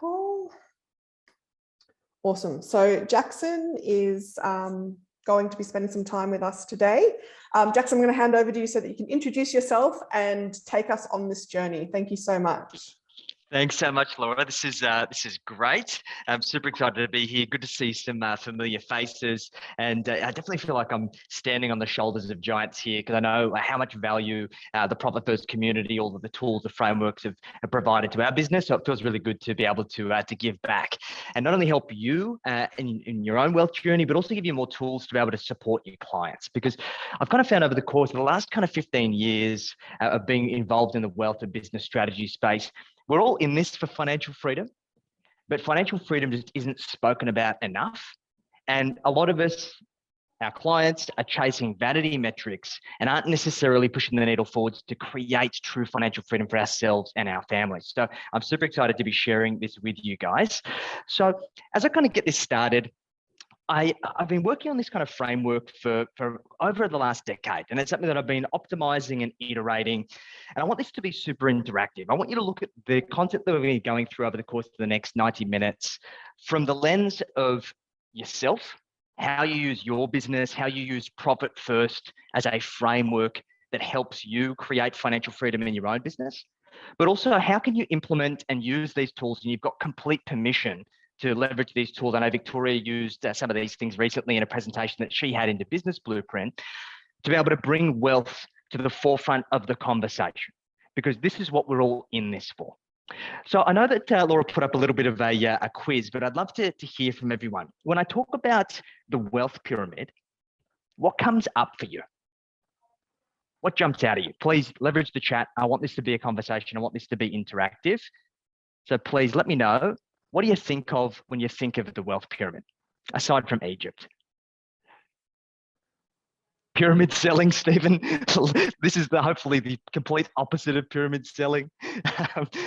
Paul. Awesome. So Jackson is going to be spending some time with us today. Jackson, I'm going to hand over to you so that you can introduce yourself and take us on this journey. Thank you so much. Thanks so much, Laura. This is great. I'm super excited to be here. Good to see some familiar faces, and I definitely feel like I'm standing on the shoulders of giants here because I know how much value the Profit First community, all of the tools, the frameworks have provided to our business. So it feels really good to be able to give back and not only help you in your own wealth journey, but also give you more tools to be able to support your clients. Because I've kind of found over the course of the last kind of 15 years of being involved in the wealth and business strategy space, we're all in this for financial freedom, but financial freedom just isn't spoken about enough. And a lot of us, our clients, are chasing vanity metrics and aren't necessarily pushing the needle forwards to create true financial freedom for ourselves and our families. So I'm super excited to be sharing this with you guys. So as I kind of get this started, I've been working on this kind of framework for over the last decade, and it's something that I've been optimizing and iterating. And I want this to be super interactive. I want you to look at the concept that we're going to be going through over the course of the next 90 minutes from the lens of yourself, how you use your business, how you use Profit First as a framework that helps you create financial freedom in your own business, but also how can you implement and use these tools, and you've got complete permission to leverage these tools. I know Victoria used some of these things recently in a presentation that she had into Business Blueprint to be able to bring wealth to the forefront of the conversation, because this is what we're all in this for. So I know that Laura put up a little bit of a quiz, but I'd love to hear from everyone. When I talk about the wealth pyramid, what comes up for you? What jumps out at you? Please leverage the chat. I want this to be a conversation. I want this to be interactive. So please let me know. What do you think of when you think of the wealth pyramid, aside from Egypt? Pyramid selling, Stephen. This is hopefully the complete opposite of pyramid selling.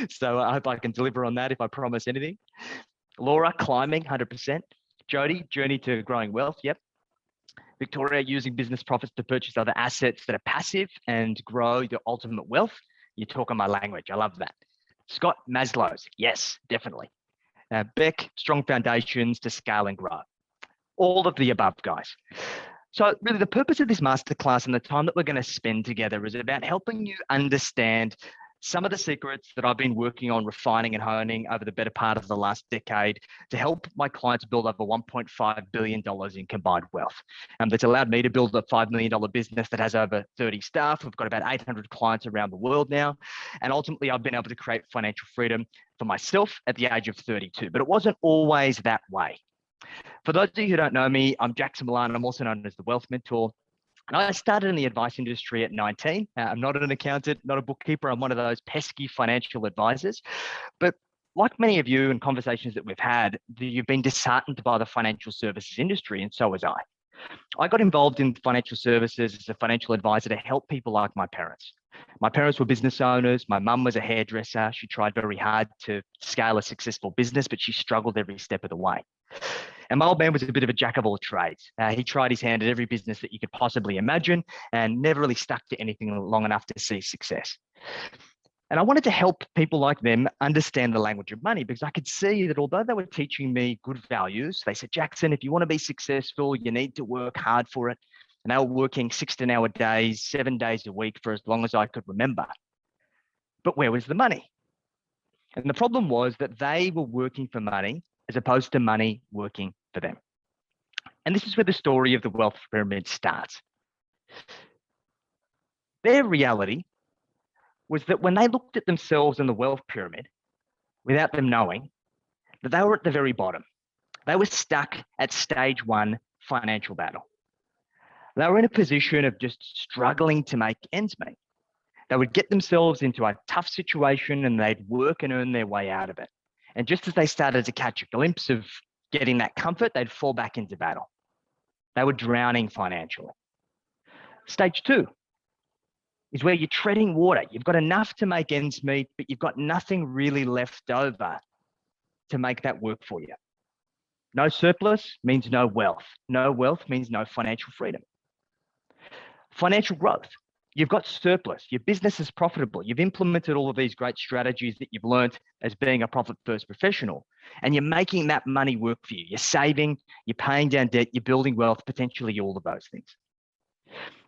So I hope I can deliver on that if I promise anything. Laura, climbing, 100%. Jody, journey to growing wealth, yep. Victoria, using business profits to purchase other assets that are passive and grow your ultimate wealth. You're talking my language. I love that. Scott, Maslow's, yes, definitely. Beck, strong foundations to scale and grow. All of the above, guys. So really the purpose of this masterclass and the time that we're going to spend together is about helping you understand some of the secrets that I've been working on refining and honing over the better part of the last decade to help my clients build over $1.5 billion in combined wealth. That's allowed me to build a $5 million business that has over 30 staff. We've got about 800 clients around the world now. And ultimately, I've been able to create financial freedom for myself at the age of 32, but it wasn't always that way. For those of you who don't know me, I'm Jackson Millan. I'm also known as the Wealth Mentor. And I started in the advice industry at 19. I'm not an accountant, not a bookkeeper. I'm one of those pesky financial advisors. But like many of you in conversations that we've had, you've been disheartened by the financial services industry, and so was I. I got involved in financial services as a financial advisor to help people like my parents. My parents were business owners. My mum was a hairdresser. She tried very hard to scale a successful business, but she struggled every step of the way. And my old man was a bit of a jack of all trades. He tried his hand at every business that you could possibly imagine and never really stuck to anything long enough to see success. And I wanted to help people like them understand the language of money, because I could see that although they were teaching me good values, they said, Jackson, if you want to be successful, you need to work hard for it. And they were working 16-hour days, 7 days a week for as long as I could remember. But where was the money? And the problem was that they were working for money as opposed to money working for them. And this is where the story of the wealth pyramid starts. Their reality was that when they looked at themselves in the wealth pyramid, without them knowing, that they were at the very bottom. They were stuck at stage one financial battle. They were in a position of just struggling to make ends meet. They would get themselves into a tough situation and they'd work and earn their way out of it. And just as they started to catch a glimpse of getting that comfort, they'd fall back into battle. They were drowning financially. Stage two is where you're treading water. You've got enough to make ends meet, but you've got nothing really left over to make that work for you. No surplus means no wealth. No wealth means no financial freedom. Financial growth You've got surplus. Your business is profitable. You've implemented all of these great strategies that you've learned as being a profit first professional, and you're making that money work for you. You're saving, you're paying down debt, you're building wealth, potentially all of those things.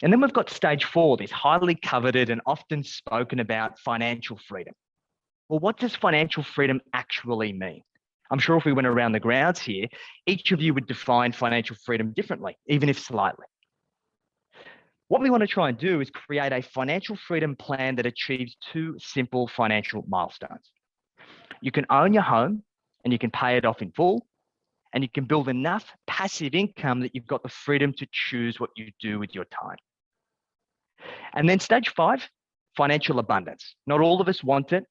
And then we've got stage 4, this highly coveted and often spoken about financial freedom. Well, what does financial freedom actually mean? I'm sure if we went around the grounds here, each of you would define financial freedom differently, even if slightly. What we want to try and do is create a financial freedom plan that achieves 2 simple financial milestones. You can own your home and you can pay it off in full, and you can build enough passive income that you've got the freedom to choose what you do with your time. And then stage 5, financial abundance. Not all of us want it,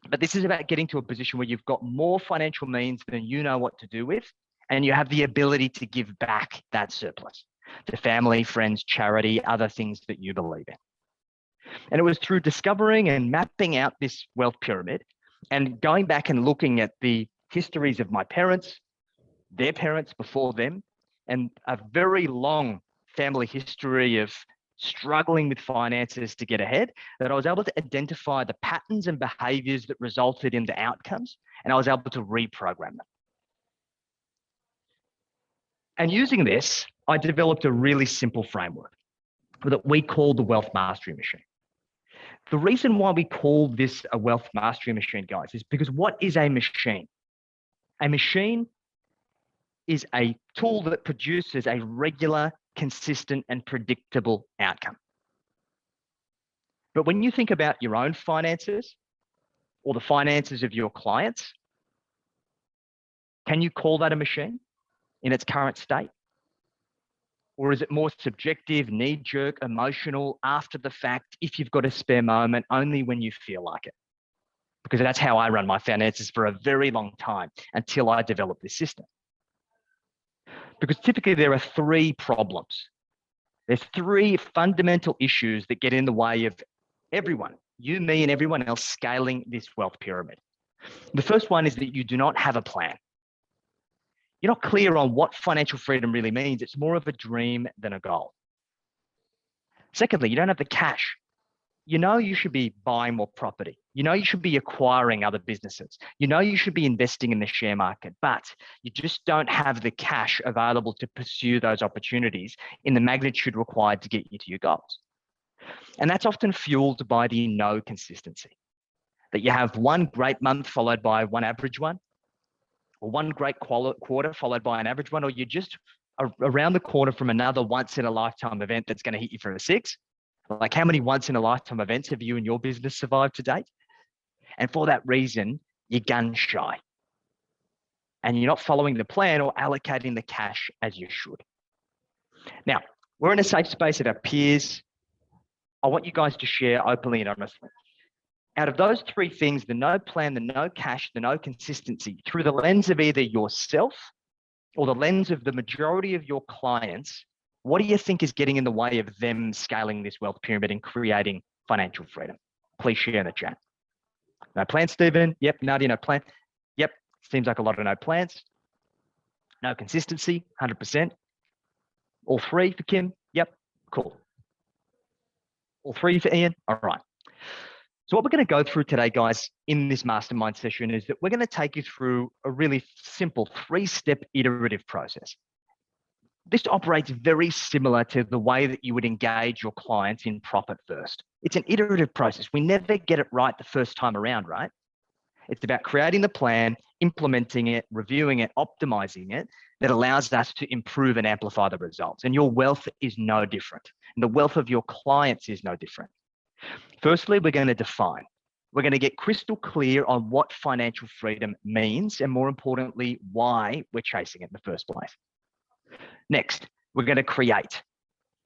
but this is about getting to a position where you've got more financial means than you know what to do with, and you have the ability to give back that surplus to family, friends, charity, other things that you believe in. And it was through discovering and mapping out this wealth pyramid and going back and looking at the histories of my parents, their parents before them, and a very long family history of struggling with finances to get ahead, that I was able to identify the patterns and behaviors that resulted in the outcomes, and I was able to reprogram them. And using this, I developed a really simple framework that we call the wealth mastery machine. The reason why we call this a wealth mastery machine, guys, is because what is a machine? A machine is a tool that produces a regular, consistent, and predictable outcome. But when you think about your own finances or the finances of your clients, can you call that a machine in its current state? Or is it more subjective, knee-jerk, emotional, after the fact, if you've got a spare moment, only when you feel like it? Because that's how I run my finances for a very long time until I developed this system. Because typically there are 3 problems. There's 3 fundamental issues that get in the way of everyone, you, me, and everyone else scaling this wealth pyramid. The first one is that you do not have a plan. You're not clear on what financial freedom really means. It's more of a dream than a goal. Secondly, you don't have the cash. You know you should be buying more property. You know you should be acquiring other businesses. You know you should be investing in the share market, but you just don't have the cash available to pursue those opportunities in the magnitude required to get you to your goals. And that's often fueled by the no consistency. That you have one great month followed by one average one, or one great quarter followed by an average one, or you're just around the corner from another once in a lifetime event that's going to hit you for a 6. Like, how many once in a lifetime events have you and your business survived to date? And for that reason, you're gun shy. And you're not following the plan or allocating the cash as you should. Now, we're in a safe space of our peers. I want you guys to share openly and honestly. Out of those 3 things, the no plan, the no cash, the no consistency, through the lens of either yourself or the lens of the majority of your clients, what do you think is getting in the way of them scaling this wealth pyramid and creating financial freedom? Please share in the chat. No plan, Stephen? Yep. Nadia, no plan? Yep. Seems like a lot of no plans. No consistency, 100%. All 3 for Kim? Yep. Cool. All 3 for Ian? All right. So what we're going to go through today, guys, in this mastermind session is that we're going to take you through a really simple 3-step iterative process. This operates very similar to the way that you would engage your clients in profit first. It's an iterative process. We never get it right the first time around, right? It's about creating the plan, implementing it, reviewing it, optimizing it, that allows us to improve and amplify the results. And your wealth is no different. And the wealth of your clients is no different. Firstly, we're going to define. We're going to get crystal clear on what financial freedom means, and more importantly, why we're chasing it in the first place. Next, we're going to create.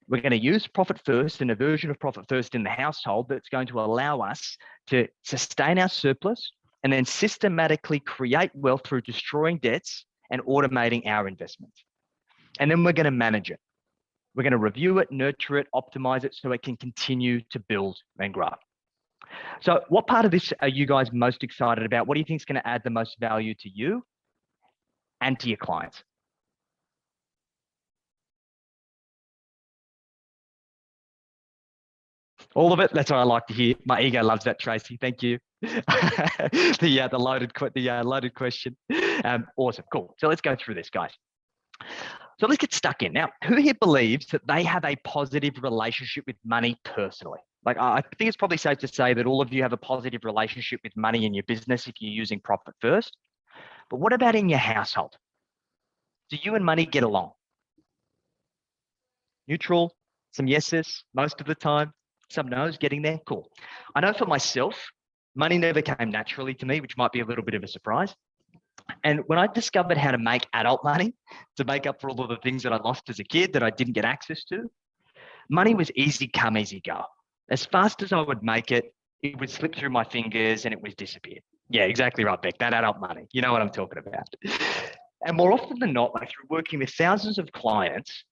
We're going to use Profit First and a version of Profit First in the household that's going to allow us to sustain our surplus and then systematically create wealth through destroying debts and automating our investments. And then we're going to manage it. We're going to review it, nurture it, optimize it so it can continue to build and grow. So what part of this are you guys most excited about? What do you think is going to add the most value to you and to your clients? All of it. That's what I like to hear. My ego loves that, Tracy. Thank you. The loaded question. Awesome. Cool. So let's go through this, guys. So let's get stuck in. Now, who here believes that they have a positive relationship with money personally? Like, I think it's probably safe to say that all of you have a positive relationship with money in your business if you're using profit first. But what about in your household? Do you and money get along? Neutral, some yeses most of the time, some no's, getting there. Cool. I know for myself, money never came naturally to me, which might be a little bit of a surprise. And when I discovered how to make adult money to make up for all of the things that I lost as a kid that I didn't get access to, money was easy come, easy go. As fast as I would make it, it would slip through my fingers and it would disappear. Yeah, exactly right, Beck. That adult money. You know what I'm talking about. And more often than not, like through working with thousands of clients,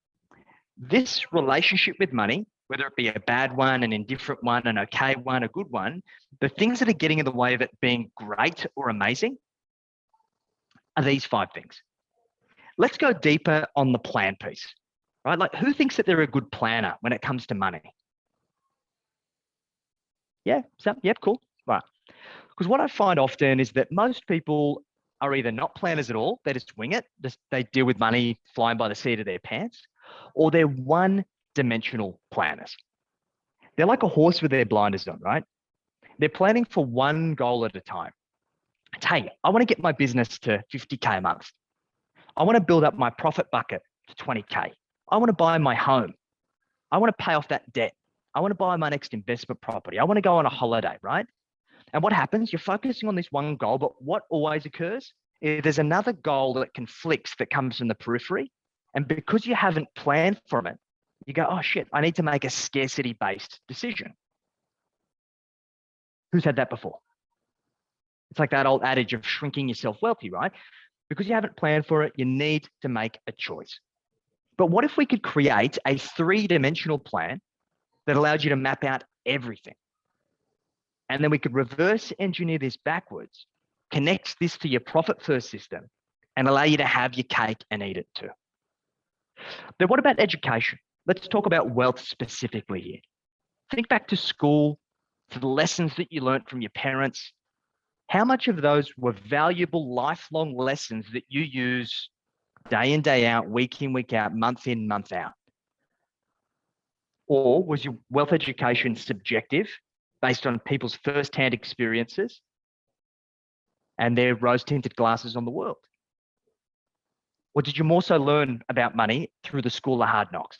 this relationship with money, whether it be a bad one, an indifferent one, an okay one, a good one, the things that are getting in the way of it being great or amazing are these 5 things. Let's go deeper on the plan piece, right? Like, who thinks that they're a good planner when it comes to money? Yeah, yep, cool. Right. Because what I find often is that most people are either not planners at all, they just wing it, they deal with money flying by the seat of their pants, or they're one-dimensional planners. They're like a horse with their blinders on, right? They're planning for one goal at a time. Hey, I want to get my business to 50K a month. I want to build up my profit bucket to 20K. I want to buy my home. I want to pay off that debt. I want to buy my next investment property. I want to go on a holiday, right? And what happens? You're focusing on this one goal, but what always occurs is there's another goal that conflicts that comes from the periphery. And because you haven't planned from it, you go, oh shit, I need to make a scarcity-based decision. Who's had that before? It's like that old adage of shrinking yourself wealthy, right? Because you haven't planned for it, you need to make a choice. But what if we could create a 3-dimensional plan that allowed you to map out everything? And then we could reverse engineer this backwards, connect this to your profit first system, and allow you to have your cake and eat it too. But what about education? Let's talk about wealth specifically here. Think back to school, to the lessons that you learned from your parents. How much of those were valuable lifelong lessons that you use day in, day out, week in, week out, month in, month out? Or was your wealth education subjective based on people's first-hand experiences and their rose-tinted glasses on the world? Or did you more so learn about money through the school of hard knocks?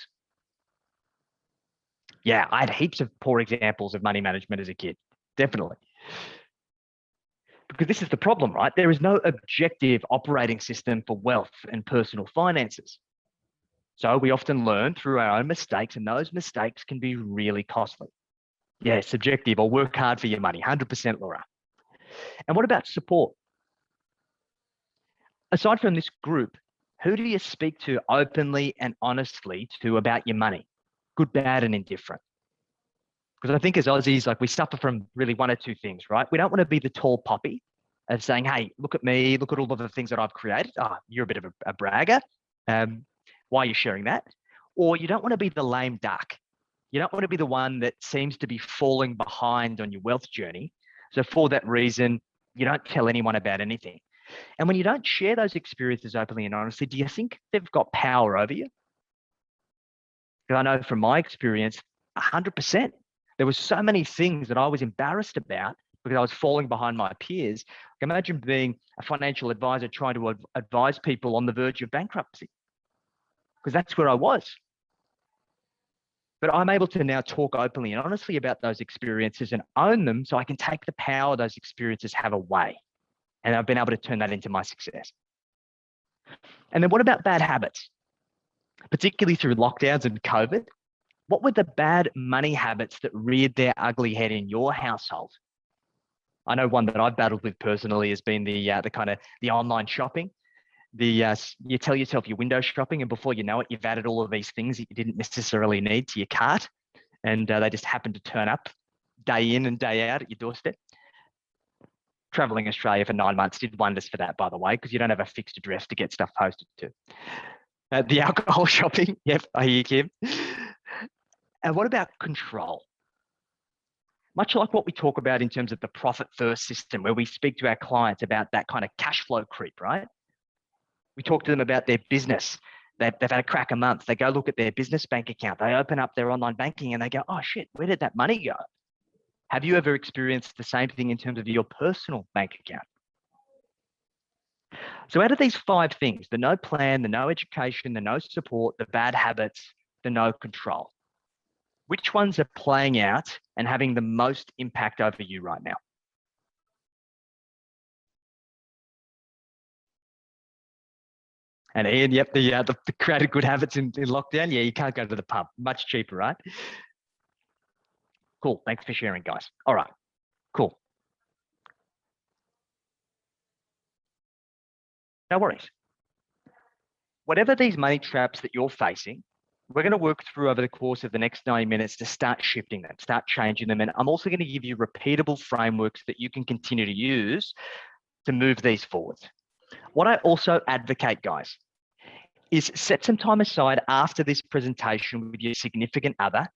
Yeah, I had heaps of poor examples of money management as a kid, definitely. Because this is the problem, right? There is no objective operating system for wealth and personal finances. So we often learn through our own mistakes, and those mistakes can be really costly. Yeah, subjective, or work hard for your money, 100%, Laura. And what about support? Aside from this group, who do you speak to openly and honestly to about your money? Good, bad, and indifferent. Because I think as Aussies, like, we suffer from really one or two things, right? We don't want to be the tall poppy of saying, hey, look at me, look at all of the things that I've created. Oh, you're a bit of a bragger. Why are you sharing that? Or you don't want to be the lame duck. You don't want to be the one that seems to be falling behind on your wealth journey. So for that reason, you don't tell anyone about anything. And when you don't share those experiences openly and honestly, do you think they've got power over you? Because I know from my experience, 100%. There were so many things that I was embarrassed about because I was falling behind my peers. Imagine being a financial advisor trying to advise people on the verge of bankruptcy, because that's where I was. But I'm able to now talk openly and honestly about those experiences and own them, so I can take the power those experiences have away. And I've been able to turn that into my success. And then what about bad habits? Particularly through lockdowns and COVID, what were the bad money habits that reared their ugly head in your household? I know one that I've battled with personally has been the online shopping. You tell yourself you're window shopping, and before you know it, you've added all of these things that you didn't necessarily need to your cart, and they just happen to turn up day in and day out at your doorstep. Traveling Australia for 9 months did wonders for that, by the way, because you don't have a fixed address to get stuff posted to. The alcohol shopping, yep, I hear you, Kim. And what about control? Much like what we talk about in terms of the profit first system, where we speak to our clients about that kind of cash flow creep, right? We talk to them about their business. They've had a crack a month. They go look at their business bank account. They open up their online banking and they go, oh shit, where did that money go? Have you ever experienced the same thing in terms of your personal bank account? So out of these 5 things, the no plan, the no education, the no support, the bad habits, the no control, which ones are playing out and having the most impact over you right now? And Ian, yep, the created good habits in lockdown. Yeah, you can't go to the pub. Much cheaper, right? Cool. Thanks for sharing, guys. All right, cool. No worries. Whatever these money traps that you're facing, we're going to work through over the course of the next 90 minutes to start shifting them, start changing them. And I'm also going to give you repeatable frameworks that you can continue to use to move these forward. What I also advocate, guys, is set some time aside after this presentation with your significant other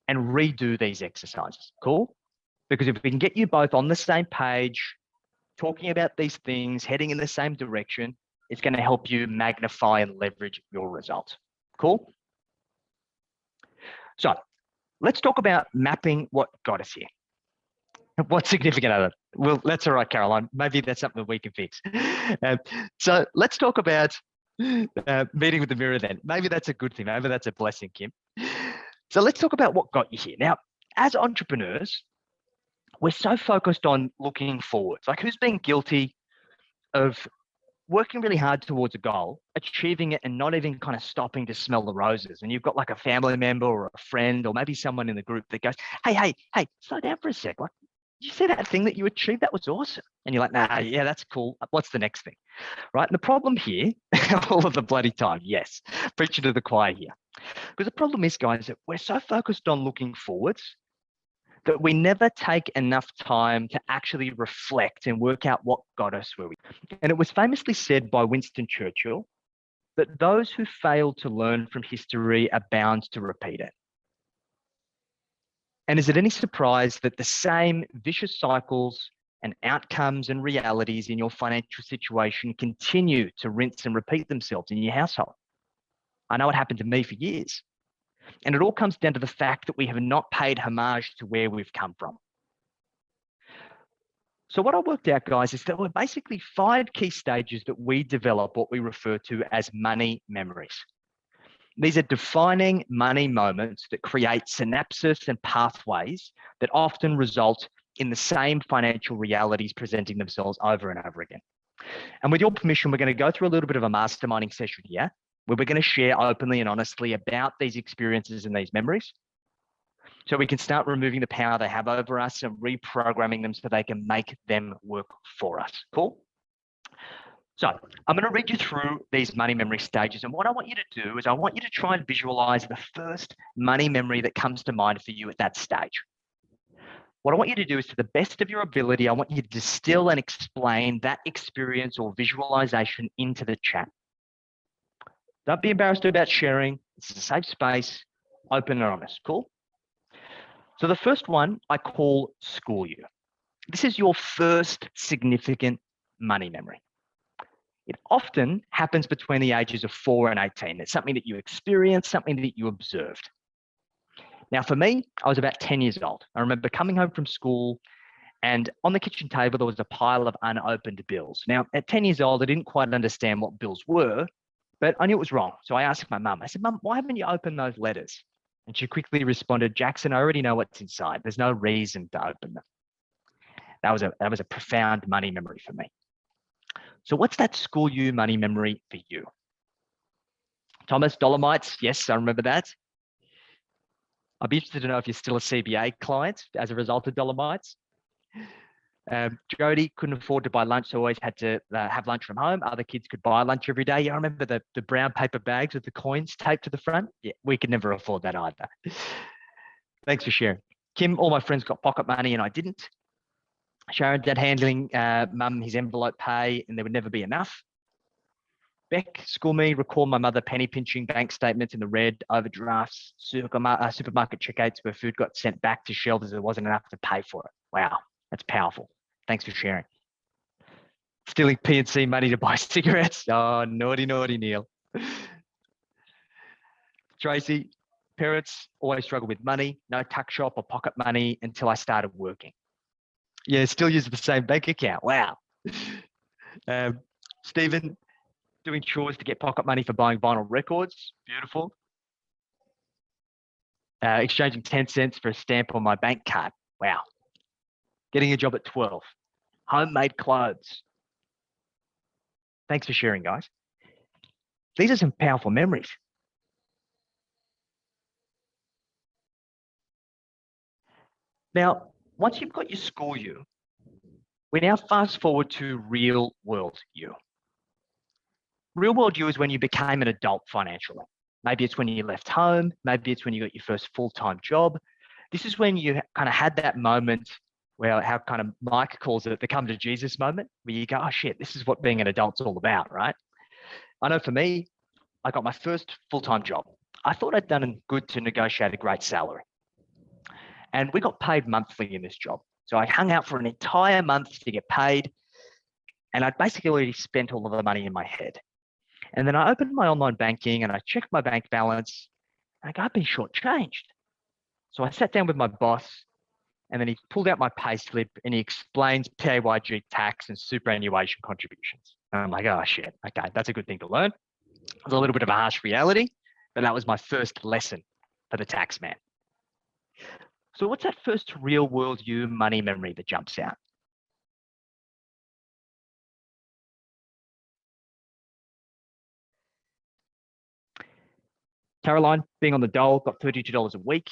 and redo these exercises. Cool? Because if we can get you both on the same page, talking about these things, heading in the same direction, it's going to help you magnify and leverage your results. Cool? So let's talk about mapping what got us here. What significant other? Well, that's all right, Caroline. Maybe that's something we can fix. So let's talk about meeting with the mirror then. Maybe that's a good thing. Maybe that's a blessing, Kim. So let's talk about what got you here. Now, as entrepreneurs, we're so focused on looking forwards. Like, who's been guilty of working really hard towards a goal, achieving it, and not even kind of stopping to smell the roses? And you've got like a family member or a friend or maybe someone in the group that goes, hey, slow down for a sec. Like, you see that thing that you achieved? That was awesome. And you're like, nah, yeah, that's cool. What's the next thing? Right? And the problem here, all of the bloody time, yes, preaching to the choir here. Because the problem is, guys, that we're so focused on looking forwards that we never take enough time to actually reflect and work out what got us where we. And it was famously said by Winston Churchill that those who fail to learn from history are bound to repeat it. And is it any surprise that the same vicious cycles and outcomes and realities in your financial situation continue to rinse and repeat themselves in your household? I know it happened to me for years. And it all comes down to the fact that we have not paid homage to where we've come from. So what I worked out, guys, is that there were basically 5 key stages that we develop what we refer to as money memories. These are defining money moments that create synapses and pathways that often result in the same financial realities presenting themselves over and over again. And with your permission, we're going to go through a little bit of a masterminding session here, where we're going to share openly and honestly about these experiences and these memories, so we can start removing the power they have over us and reprogramming them so they can make them work for us. Cool? So I'm going to read you through these money memory stages. And what I want you to do is I want you to try and visualize the first money memory that comes to mind for you at that stage. What I want you to do is, to the best of your ability, I want you to distill and explain that experience or visualization into the chat. Don't be embarrassed about sharing. This is a safe space, open and honest. Cool? So the first one I call school year. This is your first significant money memory. It often happens between the ages of 4 and 18. It's something that you experienced, something that you observed. Now, for me, I was about 10 years old. I remember coming home from school, and on the kitchen table, there was a pile of unopened bills. Now, at 10 years old, I didn't quite understand what bills were, but I knew it was wrong. So I asked my mum, I said, Mum, why haven't you opened those letters? And she quickly responded, Jackson, I already know what's inside. There's no reason to open them. That was a profound money memory for me. So what's that school year money memory for you? Thomas, Dolomites. Yes, I remember that. I'd be interested to know if you're still a CBA client as a result of Dolomites. Jody couldn't afford to buy lunch, so always had to have lunch from home. Other kids could buy lunch every day. Yeah, I remember the brown paper bags with the coins taped to the front. Yeah, we could never afford that either. Thanks for sharing. Kim, all my friends got pocket money and I didn't. Sharon, dad handling mum his envelope pay and there would never be enough. Beck, school me, recall my mother penny pinching bank statements in the red, overdrafts, supermarket checkouts where food got sent back to shelves as there wasn't enough to pay for it. Wow, that's powerful. Thanks for sharing. Stealing P&C money to buy cigarettes. Oh, naughty, naughty Neil. Tracy, parents always struggle with money, no tuck shop or pocket money until I started working. Yeah, still use the same bank account. Wow. Stephen, doing chores to get pocket money for buying vinyl records. Beautiful. Exchanging 10 cents for a stamp on my bank card. Wow. Getting a job at 12. Homemade clothes. Thanks for sharing, guys. These are some powerful memories. Now, once you've got your school you, we now fast forward to real world you. Real world you is when you became an adult financially. Maybe it's when you left home. Maybe it's when you got your first full-time job. This is when you kind of had that moment where, how kind of Mike calls it, the come to Jesus moment, where you go, oh shit, this is what being an adult's all about, right? I know for me, I got my first full-time job. I thought I'd done good to negotiate a great salary. And we got paid monthly in this job. So I hung out for an entire month to get paid. And I'd basically already spent all of the money in my head. And then I opened my online banking and I checked my bank balance. And I go, I've been shortchanged. So I sat down with my boss and then he pulled out my pay slip and he explains PAYG tax and superannuation contributions. And I'm like, oh shit, okay, that's a good thing to learn. It was a little bit of a harsh reality, but that was my first lesson for the tax man. So what's that first real world you money memory that jumps out? Caroline, being on the dole, got $32 a week.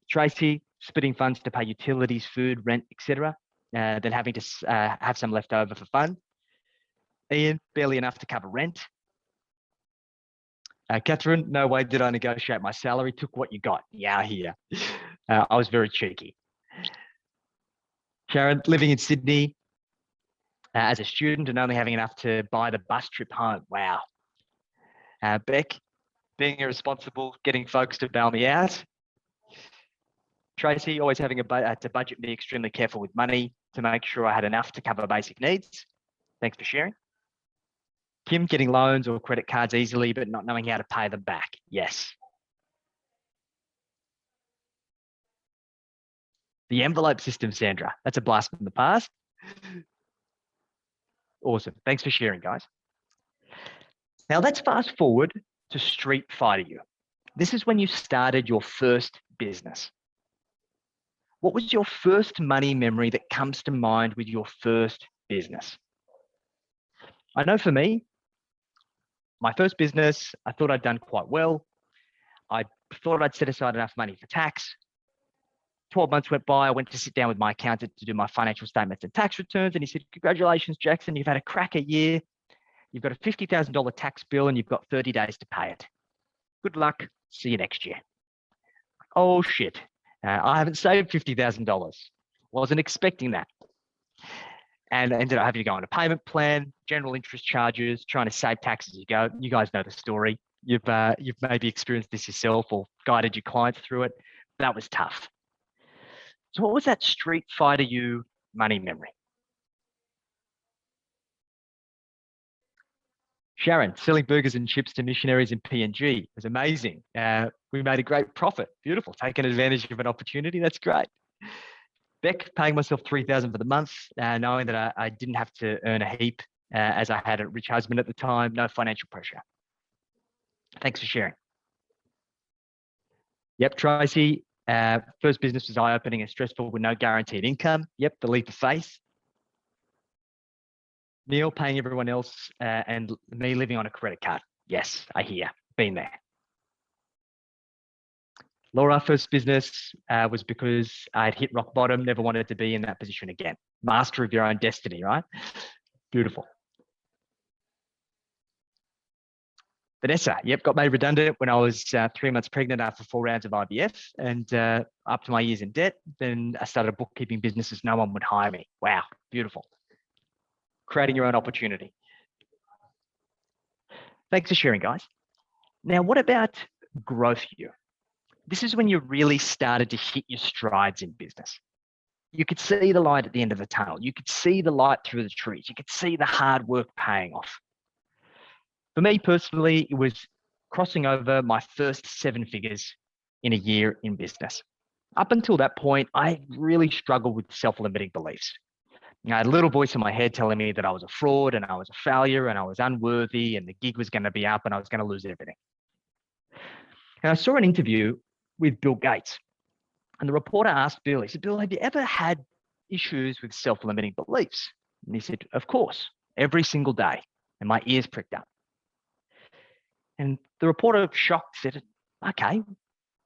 Tracy, splitting funds to pay utilities, food, rent, etc. Then having to have some left over for fun. Ian, barely enough to cover rent. Catherine, no way did I negotiate my salary, took what you got. Yeah, here. I was very cheeky. Sharon, living in Sydney as a student and only having enough to buy the bus trip home. Wow. Beck, being irresponsible, getting folks to bail me out. Tracy, always having to budget me extremely careful with money to make sure I had enough to cover basic needs. Thanks for sharing. Kim, getting loans or credit cards easily, but not knowing how to pay them back. Yes. The envelope system, Sandra. That's a blast from the past. Awesome. Thanks for sharing, guys. Now let's fast forward to Street Fighter You. This is when you started your first business. What was your first money memory that comes to mind with your first business? I know for me, my first business, I thought I'd done quite well. I thought I'd set aside enough money for tax. 12 months went by. I went to sit down with my accountant to do my financial statements and tax returns. And he said, congratulations, Jackson, you've had a cracker year. You've got a $50,000 tax bill and you've got 30 days to pay it. Good luck. See you next year. Oh, shit. I haven't saved $50,000. Wasn't expecting that. And I ended up having to go on a payment plan, general interest charges, trying to save tax as you go. You guys know the story. You've maybe experienced this yourself or guided your clients through it. That was tough. So what was that Street Fighter You money memory? Sharon, selling burgers and chips to missionaries in PNG. It was amazing. We made a great profit. Beautiful. Taking advantage of an opportunity. That's great. Beck, paying myself $3,000 for the month, knowing that I didn't have to earn a heap as I had a rich husband at the time. No financial pressure. Thanks for sharing. Yep, Tracy, first business was eye-opening and stressful with no guaranteed income. Yep, the leap of faith. Neil, paying everyone else and me living on a credit card. Yes, I hear. Been there. Laura, first business was because I'd hit rock bottom, never wanted to be in that position again. Master of your own destiny, right? Beautiful. Vanessa, yep, got made redundant when I was 3 months pregnant after 4 rounds of IVF and up to my ears in debt. Then I started a bookkeeping business as no one would hire me. Wow, beautiful. Creating your own opportunity. Thanks for sharing, guys. Now, what about growth year? This is when you really started to hit your strides in business. You could see the light at the end of the tunnel. You could see the light through the trees. You could see the hard work paying off. For me personally, it was crossing over my first 7 figures in a year in business. Up until that point, I really struggled with self-limiting beliefs. I had a little voice in my head telling me that I was a fraud and I was a failure and I was unworthy and the gig was going to be up and I was going to lose everything. And I saw an interview with Bill Gates. And the reporter asked Bill, he said, Bill, have you ever had issues with self-limiting beliefs? And he said, of course, every single day. And my ears pricked up. And the reporter, shocked, said, okay,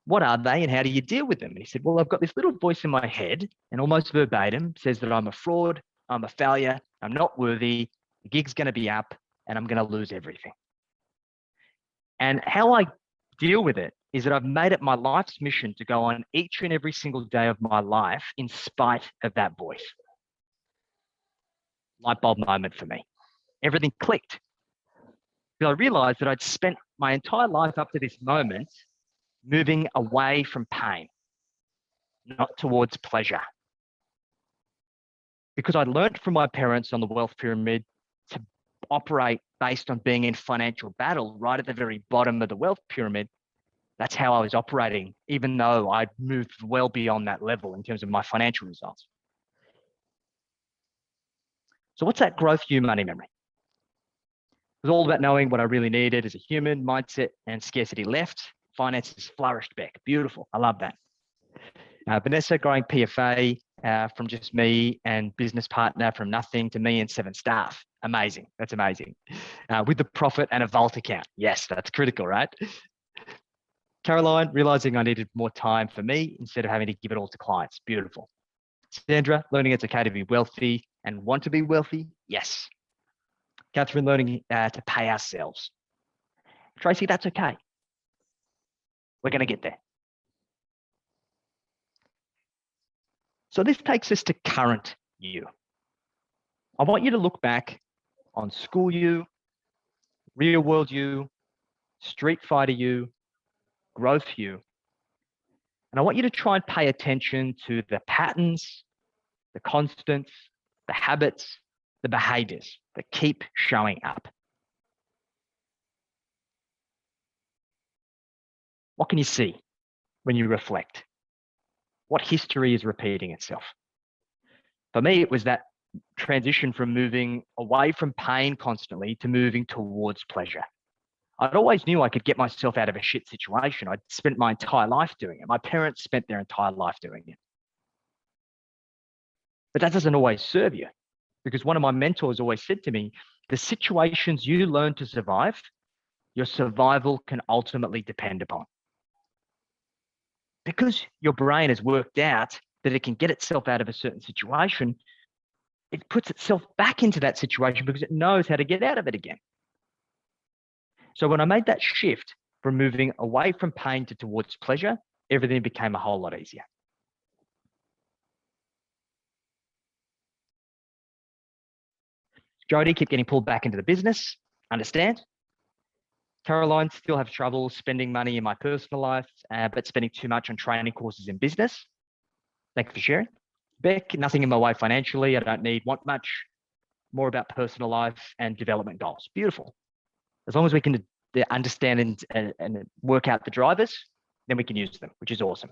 what are they and how do you deal with them? And he said, well, I've got this little voice in my head and almost verbatim says that I'm a fraud, I'm a failure, I'm not worthy, the gig's going to be up and I'm going to lose everything. And how I deal with it is that I've made it my life's mission to go on each and every single day of my life in spite of that voice. Light bulb moment for me. Everything clicked. Because I realized that I'd spent my entire life up to this moment moving away from pain, not towards pleasure. Because I learned from my parents on the wealth pyramid to operate based on being in financial battle right at the very bottom of the wealth pyramid. That's how I was operating, even though I'd moved well beyond that level in terms of my financial results. So what's that growth you money memory? It was all about knowing what I really needed as a human, mindset and scarcity left. Finances flourished back. Beautiful. I love that. Vanessa growing PFA from just me and business partner from nothing to me and 7 staff. Amazing. That's amazing. With the profit and a vault account. Yes, that's critical, right? Caroline, realizing I needed more time for me instead of having to give it all to clients. Beautiful. Sandra, learning it's okay to be wealthy and want to be wealthy. Yes. Catherine, learning to pay ourselves. Tracy, that's okay. We're going to get there. So this takes us to current you. I want you to look back on school you, real world you, street fighter you, growth you. And I want you to try and pay attention to the patterns, the constants, the habits, the behaviors that keep showing up. What can you see when you reflect? What history is repeating itself? For me, it was that transition from moving away from pain constantly to moving towards pleasure. I'd always knew I could get myself out of a shit situation. I'd spent my entire life doing it. My parents spent their entire life doing it. But that doesn't always serve you, because one of my mentors always said to me, the situations you learn to survive, your survival can ultimately depend upon. Because your brain has worked out that it can get itself out of a certain situation, it puts itself back into that situation because it knows how to get out of it again. So when I made that shift from moving away from pain to towards pleasure, everything became a whole lot easier. Jody, keep getting pulled back into the business. Understand? Caroline, still have trouble spending money in my personal life, but spending too much on training courses in business. Thank you for sharing. Beck, nothing in my way financially. I don't want much. More about personal life and development goals. Beautiful. As long as we can understand and work out the drivers, then we can use them, which is awesome.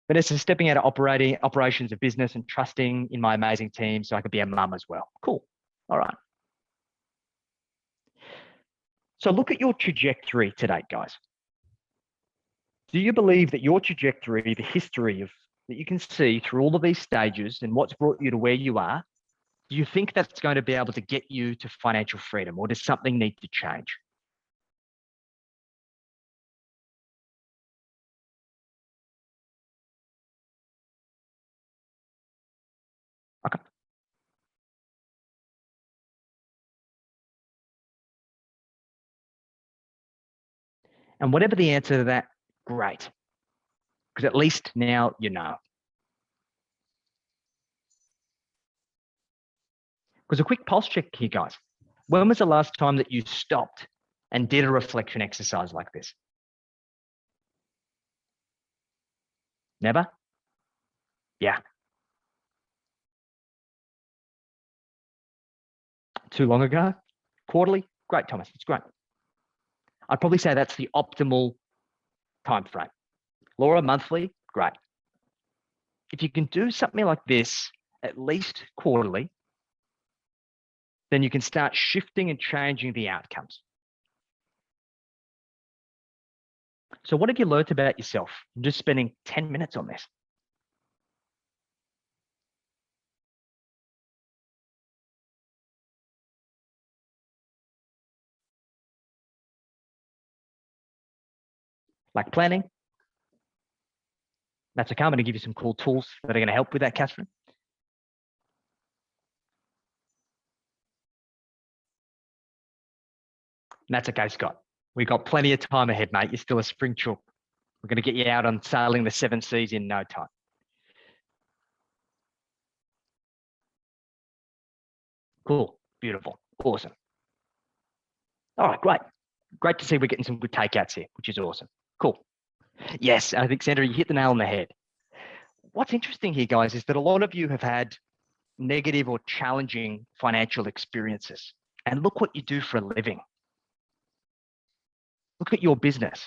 Vanessa, stepping out of operations of business and trusting in my amazing team so I could be a mum as well. Cool. All right. So look at your trajectory to date, guys. Do you believe that your trajectory, the history that you can see through all of these stages and what's brought you to where you are, do you think that's going to be able to get you to financial freedom, or does something need to change? Okay. And whatever the answer to that, great. Because at least now you know. Because a quick pulse check here, guys. When was the last time that you stopped and did a reflection exercise like this? Never? Yeah. Too long ago? Quarterly? Great, Thomas. It's great. I'd probably say that's the optimal time frame. Laura, monthly? Great. If you can do something like this at least quarterly, then you can start shifting and changing the outcomes. So what have you learned about yourself from just spending 10 minutes on this? Like planning? That's okay. I'm going to give you some cool tools that are going to help with that, Catherine. And that's okay, Scott. We've got plenty of time ahead, mate. You're still a spring chook. We're going to get you out on sailing the 7 seas in no time. Cool. Beautiful. Awesome. All right, great. Great to see we're getting some good takeouts here, which is awesome. Cool. Yes, I think, Sandra, you hit the nail on the head. What's interesting here, guys, is that a lot of you have had negative or challenging financial experiences. And look what you do for a living. Look at your business.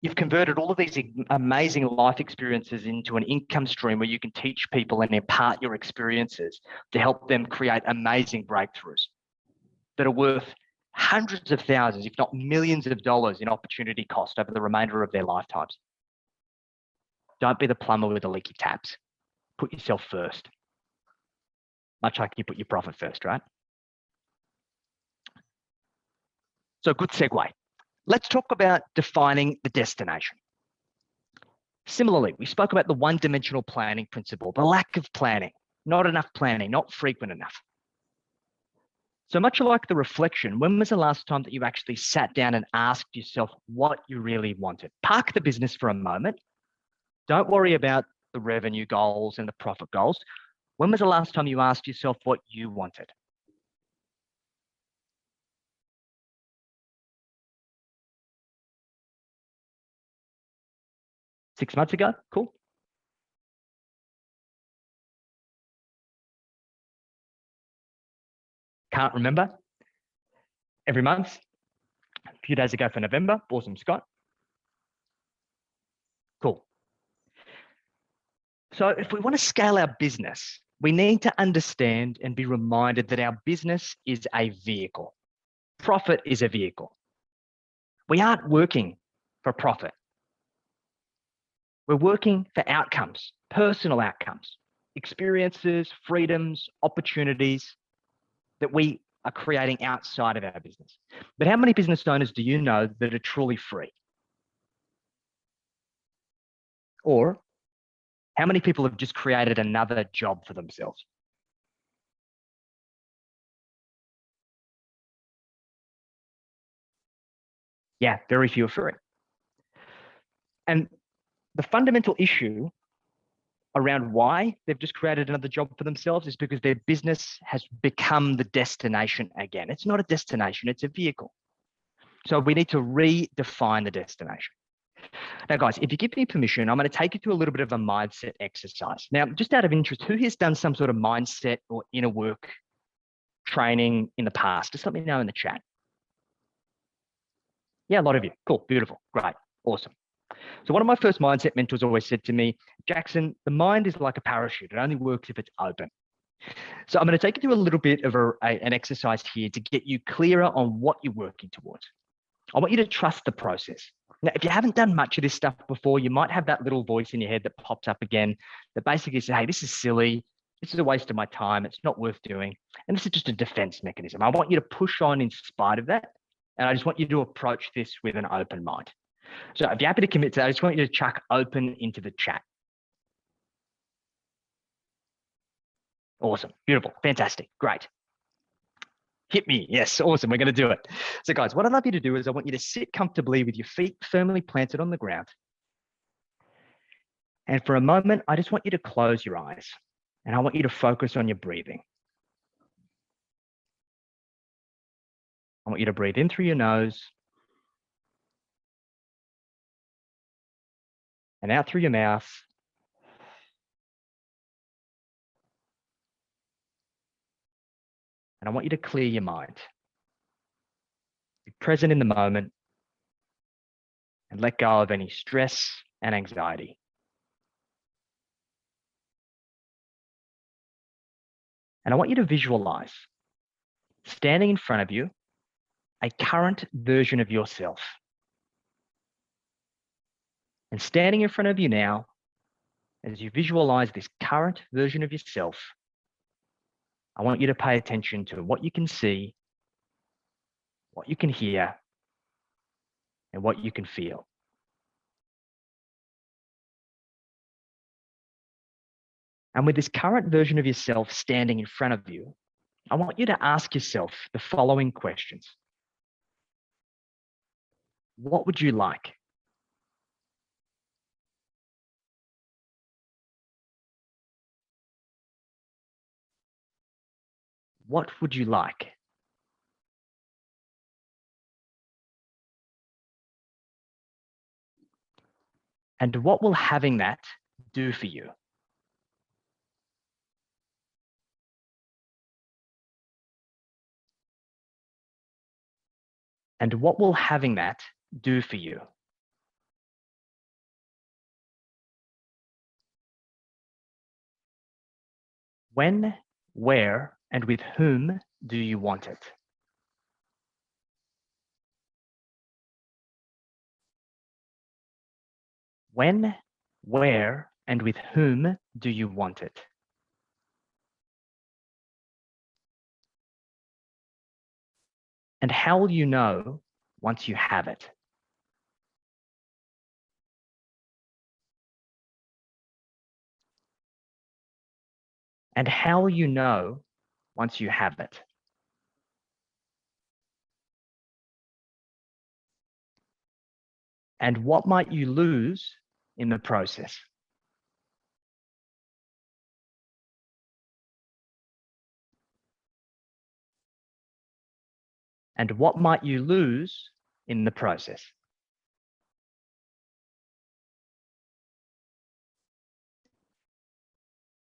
You've converted all of these amazing life experiences into an income stream where you can teach people and impart your experiences to help them create amazing breakthroughs that are worth hundreds of thousands, if not millions of dollars in opportunity cost over the remainder of their lifetimes. Don't be the plumber with the leaky taps. Put yourself first. Much like you put your profit first, right? So good segue. Let's talk about defining the destination. Similarly, we spoke about the one-dimensional planning principle, the lack of planning, not enough planning, not frequent enough. So much like the reflection, when was the last time that you actually sat down and asked yourself what you really wanted? Park the business for a moment. Don't worry about the revenue goals and the profit goals. When was the last time you asked yourself what you wanted? Six months ago? Cool. Can't remember. Every month? A few days ago for November. Awesome, Scott. Cool. So if we want to scale our business, we need to understand and be reminded that our business is a vehicle. Profit is a vehicle. We aren't working for profit. We're working for outcomes, personal outcomes, experiences, freedoms, opportunities that we are creating outside of our business. But how many business owners do you know that are truly free? Or how many people have just created another job for themselves? Yeah, very few are free. And the fundamental issue around why they've just created another job for themselves is because their business has become the destination again. It's not a destination, it's a vehicle. So we need to redefine the destination. Now, guys, if you give me permission, I'm going to take you to a little bit of a mindset exercise. Now, just out of interest, who has done some sort of mindset or inner work training in the past? Just let me know in the chat. Yeah, a lot of you. Cool, beautiful, great, awesome. So one of my first mindset mentors always said to me, Jackson, the mind is like a parachute. It only works if it's open. So I'm going to take you through a little bit of an exercise here to get you clearer on what you're working towards. I want you to trust the process. Now, if you haven't done much of this stuff before, you might have that little voice in your head that pops up again that basically says, hey, this is silly. This is a waste of my time. It's not worth doing. And this is just a defense mechanism. I want you to push on in spite of that. And I just want you to approach this with an open mind. So if you're happy to commit to that, I just want you to chuck open into the chat. Awesome. Beautiful. Fantastic. Great. Hit me. Yes. Awesome. We're going to do it. So guys, what I'd love you to do is I want you to sit comfortably with your feet firmly planted on the ground. And for a moment, I just want you to close your eyes and I want you to focus on your breathing. I want you to breathe in through your nose and out through your mouth. And I want you to clear your mind. Be present in the moment and let go of any stress and anxiety. And I want you to visualize standing in front of you, a current version of yourself. And standing in front of you now, as you visualize this current version of yourself, I want you to pay attention to what you can see, what you can hear, and what you can feel. And with this current version of yourself standing in front of you, I want you to ask yourself the following questions. What would you like? What would you like? And what will having that do for you? And what will having that do for you? When, where, and with whom do you want it? When, where, and with whom do you want it? And how will you know once you have it? And how will you know once you have it? And what might you lose in the process? And what might you lose in the process?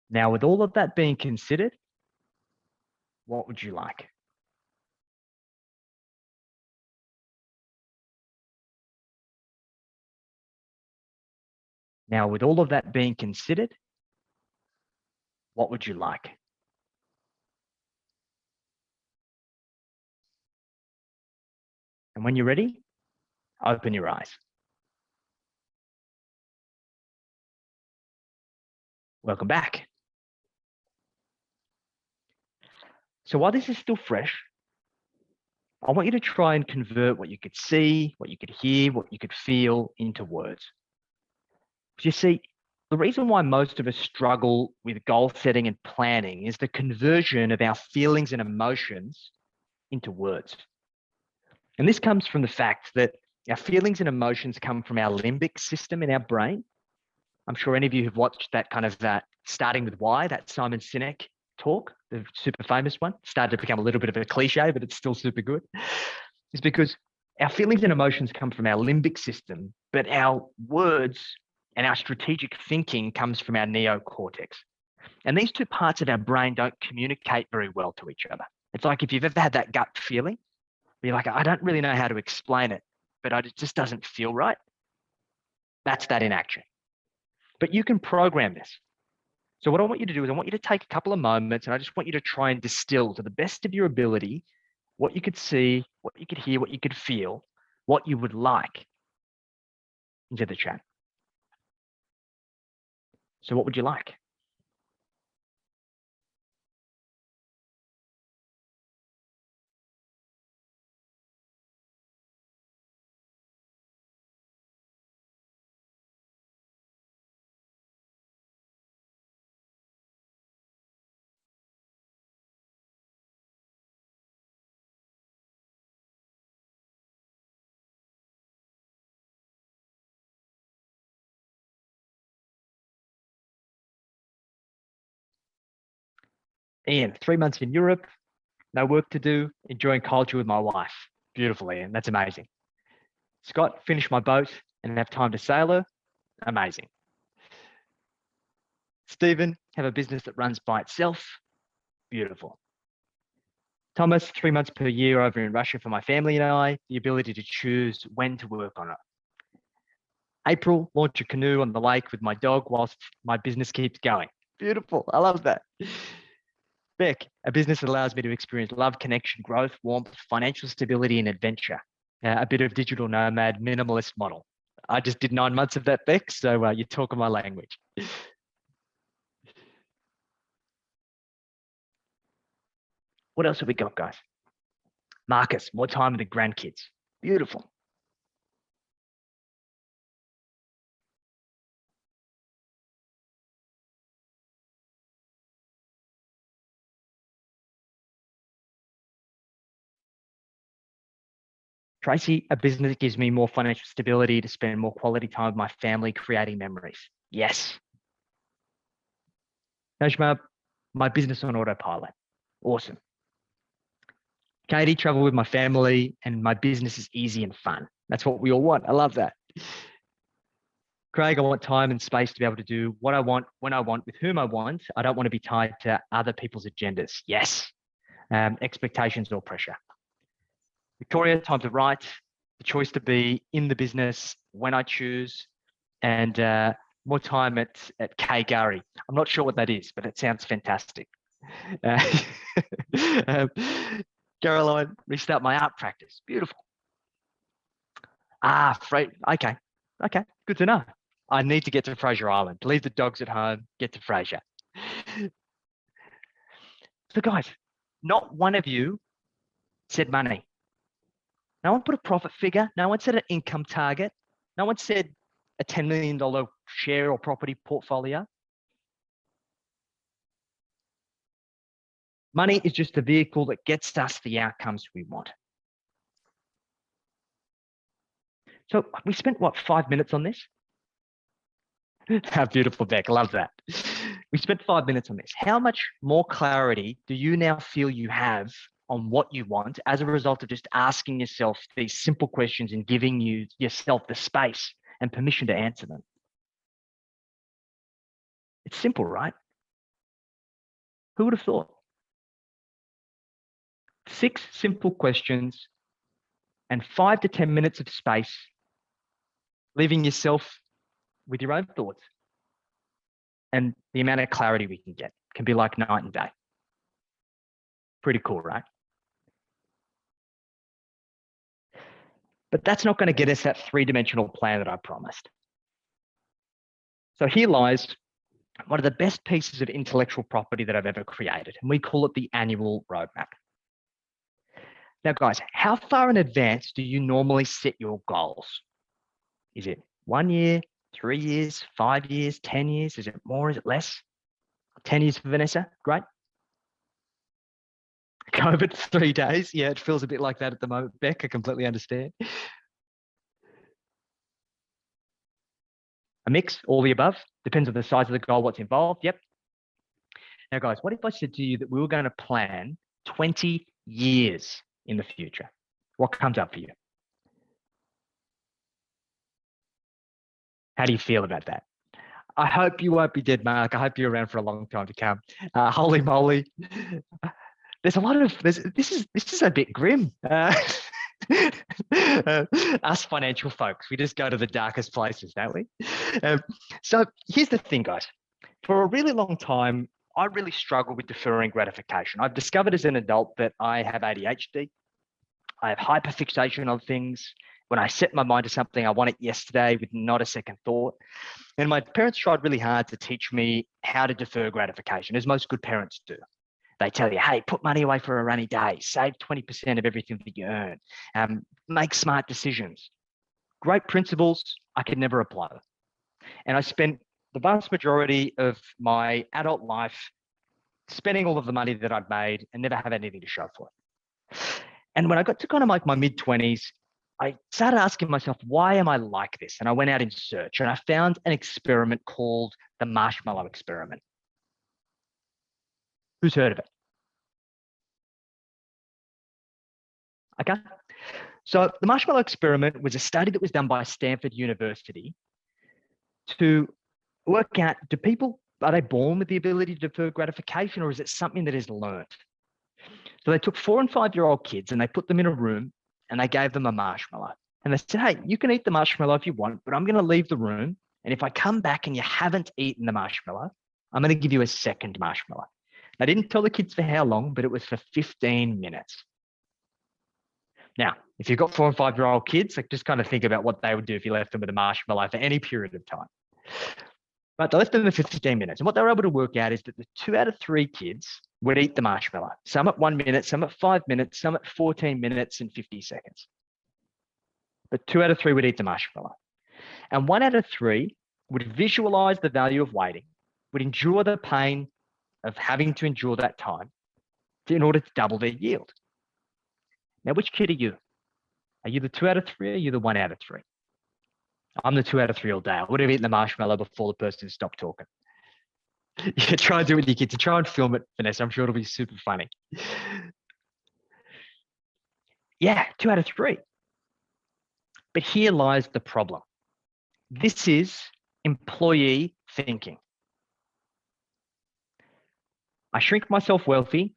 Now, with all of that being considered, what would you like? Now, with all of that being considered, what would you like? And when you're ready, open your eyes. Welcome back. So while this is still fresh, I want you to try and convert what you could see, what you could hear, what you could feel into words. You see, the reason why most of us struggle with goal setting and planning is the conversion of our feelings and emotions into words. And this comes from the fact that our feelings and emotions come from our limbic system in our brain. I'm sure any of you have watched that kind of Starting with Why, that Simon Sinek talk, the super famous one. Started to become a little bit of a cliche, but it's still super good. It's because our feelings and emotions come from our limbic system, but our words and our strategic thinking comes from our neocortex. And these two parts of our brain don't communicate very well to each other. It's like if you've ever had that gut feeling, you're like, I don't really know how to explain it, but it just doesn't feel right. That's that in action. But you can program this. So what I want you to do is I want you to take a couple of moments and I just want you to try and distill to the best of your ability what you could see, what you could hear, what you could feel, what you would like into the chat. So what would you like? Ian, 3 months in Europe, No work to do, enjoying culture with my wife. Beautiful, Ian. That's amazing. Scott, finish my boat and have time to sail her. Amazing. Stephen, have a business that runs by itself. Beautiful. Thomas, 3 months per year over in Russia for my family and I, the ability to choose when to work on it. April, launch a canoe on the lake with my dog whilst my business keeps going. Beautiful. I love that. Beck, a business that allows me to experience love, connection, growth, warmth, financial stability, and adventure. A bit of digital nomad, minimalist model. I just did 9 months of that, Beck, so you're talking my language. What else have we got, guys? Marcus, more time with the grandkids. Beautiful. Tracy, a business that gives me more financial stability to spend more quality time with my family, creating memories. Yes. Najma, my business on autopilot. Awesome. Katie, travel with my family and my business is easy and fun. That's what we all want. I love that. Craig, I want time and space to be able to do what I want, when I want, with whom I want. I don't want to be tied to other people's agendas. Yes. Expectations or pressure. Victoria, time to write, the choice to be in the business when I choose, and more time at K Gary. I'm not sure what that is, but it sounds fantastic. Caroline, restart my art practice. Beautiful. Freight. Okay. Good to know. I need to get to Fraser Island. Leave the dogs at home. Get to Fraser. So, guys, not one of you said money. No one put a profit figure. No one said an income target. No one said a $10 million share or property portfolio. Money is just a vehicle that gets us the outcomes we want. So we spent, what, 5 minutes on this? How beautiful, Beck. Love that. We spent 5 minutes on this. How much more clarity do you now feel you have on what you want as a result of just asking yourself these simple questions and giving yourself the space and permission to answer them? It's simple, right? Who would have thought? 6 simple questions and 5 to 10 minutes of space, leaving yourself with your own thoughts. And the amount of clarity we can get can be like night and day. Pretty cool, right? But that's not going to get us that 3-dimensional plan that I promised. So here lies one of the best pieces of intellectual property that I've ever created, and we call it the annual roadmap. Now, guys, how far in advance do you normally set your goals? Is it 1 year, 3 years, 5 years, 10 years? Is it more? Is it less? 10 years for Vanessa? Great. COVID, 3 days. Yeah, it feels a bit like that at the moment, Beck. I completely understand. A mix, all the above. Depends on the size of the goal, what's involved. Yep. Now, guys, what if I said to you that we were going to plan 20 years in the future? What comes up for you? How do you feel about that? I hope you won't be dead, Mark. I hope you're around for a long time to come. Holy moly. There's a lot of, this is a bit grim. Us financial folks, we just go to the darkest places, don't we? So here's the thing, guys. For a really long time, I really struggled with deferring gratification. I've discovered as an adult that I have ADHD. I have hyperfixation on things. When I set my mind to something, I want it yesterday with not a second thought. And my parents tried really hard to teach me how to defer gratification, as most good parents do. They tell you, hey, put money away for a rainy day, save 20% of everything that you earn, make smart decisions. Great principles I could never apply. And I spent the vast majority of my adult life spending all of the money that I'd made and never have anything to show for it. And when I got to kind of like my mid-20s, I started asking myself, why am I like this? And I went out in search and I found an experiment called the marshmallow experiment. Who's heard of it? Okay. So the marshmallow experiment was a study that was done by Stanford University to work out, are they born with the ability to defer gratification, or is it something that is learned? So they took 4 and 5-year-old kids and they put them in a room and they gave them a marshmallow. And they said, hey, you can eat the marshmallow if you want, but I'm going to leave the room. And if I come back and you haven't eaten the marshmallow, I'm going to give you a second marshmallow. They didn't tell the kids for how long, but it was for 15 minutes. Now, if you've got 4 and 5-year-old kids, like just kind of think about what they would do if you left them with a marshmallow for any period of time. But they left them for 15 minutes. And what they were able to work out is that the 2 out of 3 kids would eat the marshmallow. Some at 1 minute, some at 5 minutes, some at 14 minutes and 50 seconds. But 2 out of 3 would eat the marshmallow. And 1 out of 3 would visualize the value of waiting, would endure the pain of having to endure that time in order to double their yield. Now, which kid are you? Are you the 2 out of 3 or are you the 1 out of 3? I'm the 2 out of 3 all day. I would have eaten the marshmallow before the person stopped talking. Yeah, try and do it with your kids. Try and film it, Vanessa. I'm sure it'll be super funny. Yeah, 2 out of 3. But here lies the problem. This is employee thinking. I shrink myself wealthy.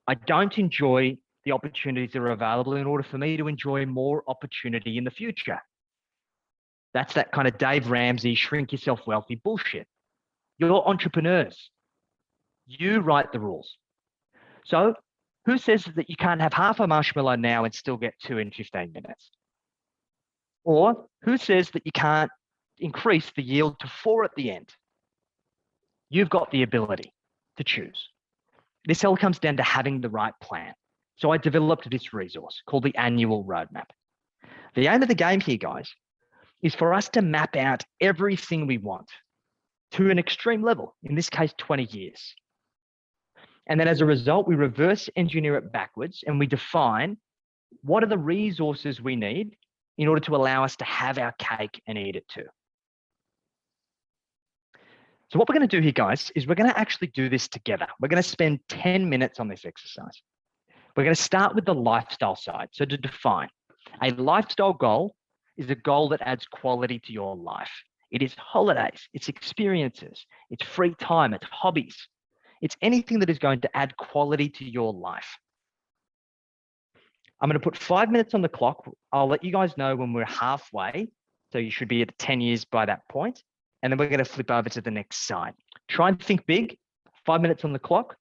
I don't enjoy the opportunities that are available in order for me to enjoy more opportunity in the future. That's that kind of Dave Ramsey, shrink yourself wealthy bullshit. You're entrepreneurs. You write the rules. So who says that you can't have half a marshmallow now and still get 2 in 15 minutes? Or who says that you can't increase the yield to 4 at the end? You've got the ability to choose. This all comes down to having the right plan. So I developed this resource called the Annual Roadmap. The aim of the game here, guys, is for us to map out everything we want to an extreme level, in this case, 20 years. And then as a result, we reverse engineer it backwards and we define what are the resources we need in order to allow us to have our cake and eat it too. So what we're going to do here, guys, is we're going to actually do this together. We're going to spend 10 minutes on this exercise. We're going to start with the lifestyle side. So to define, a lifestyle goal is a goal that adds quality to your life. It is holidays, it's experiences, it's free time, it's hobbies. It's anything that is going to add quality to your life. I'm going to put 5 minutes on the clock. I'll let you guys know when we're halfway. So you should be at 10 years by that point. And then we're going to flip over to the next side. Try and think big. 5 minutes on the clock.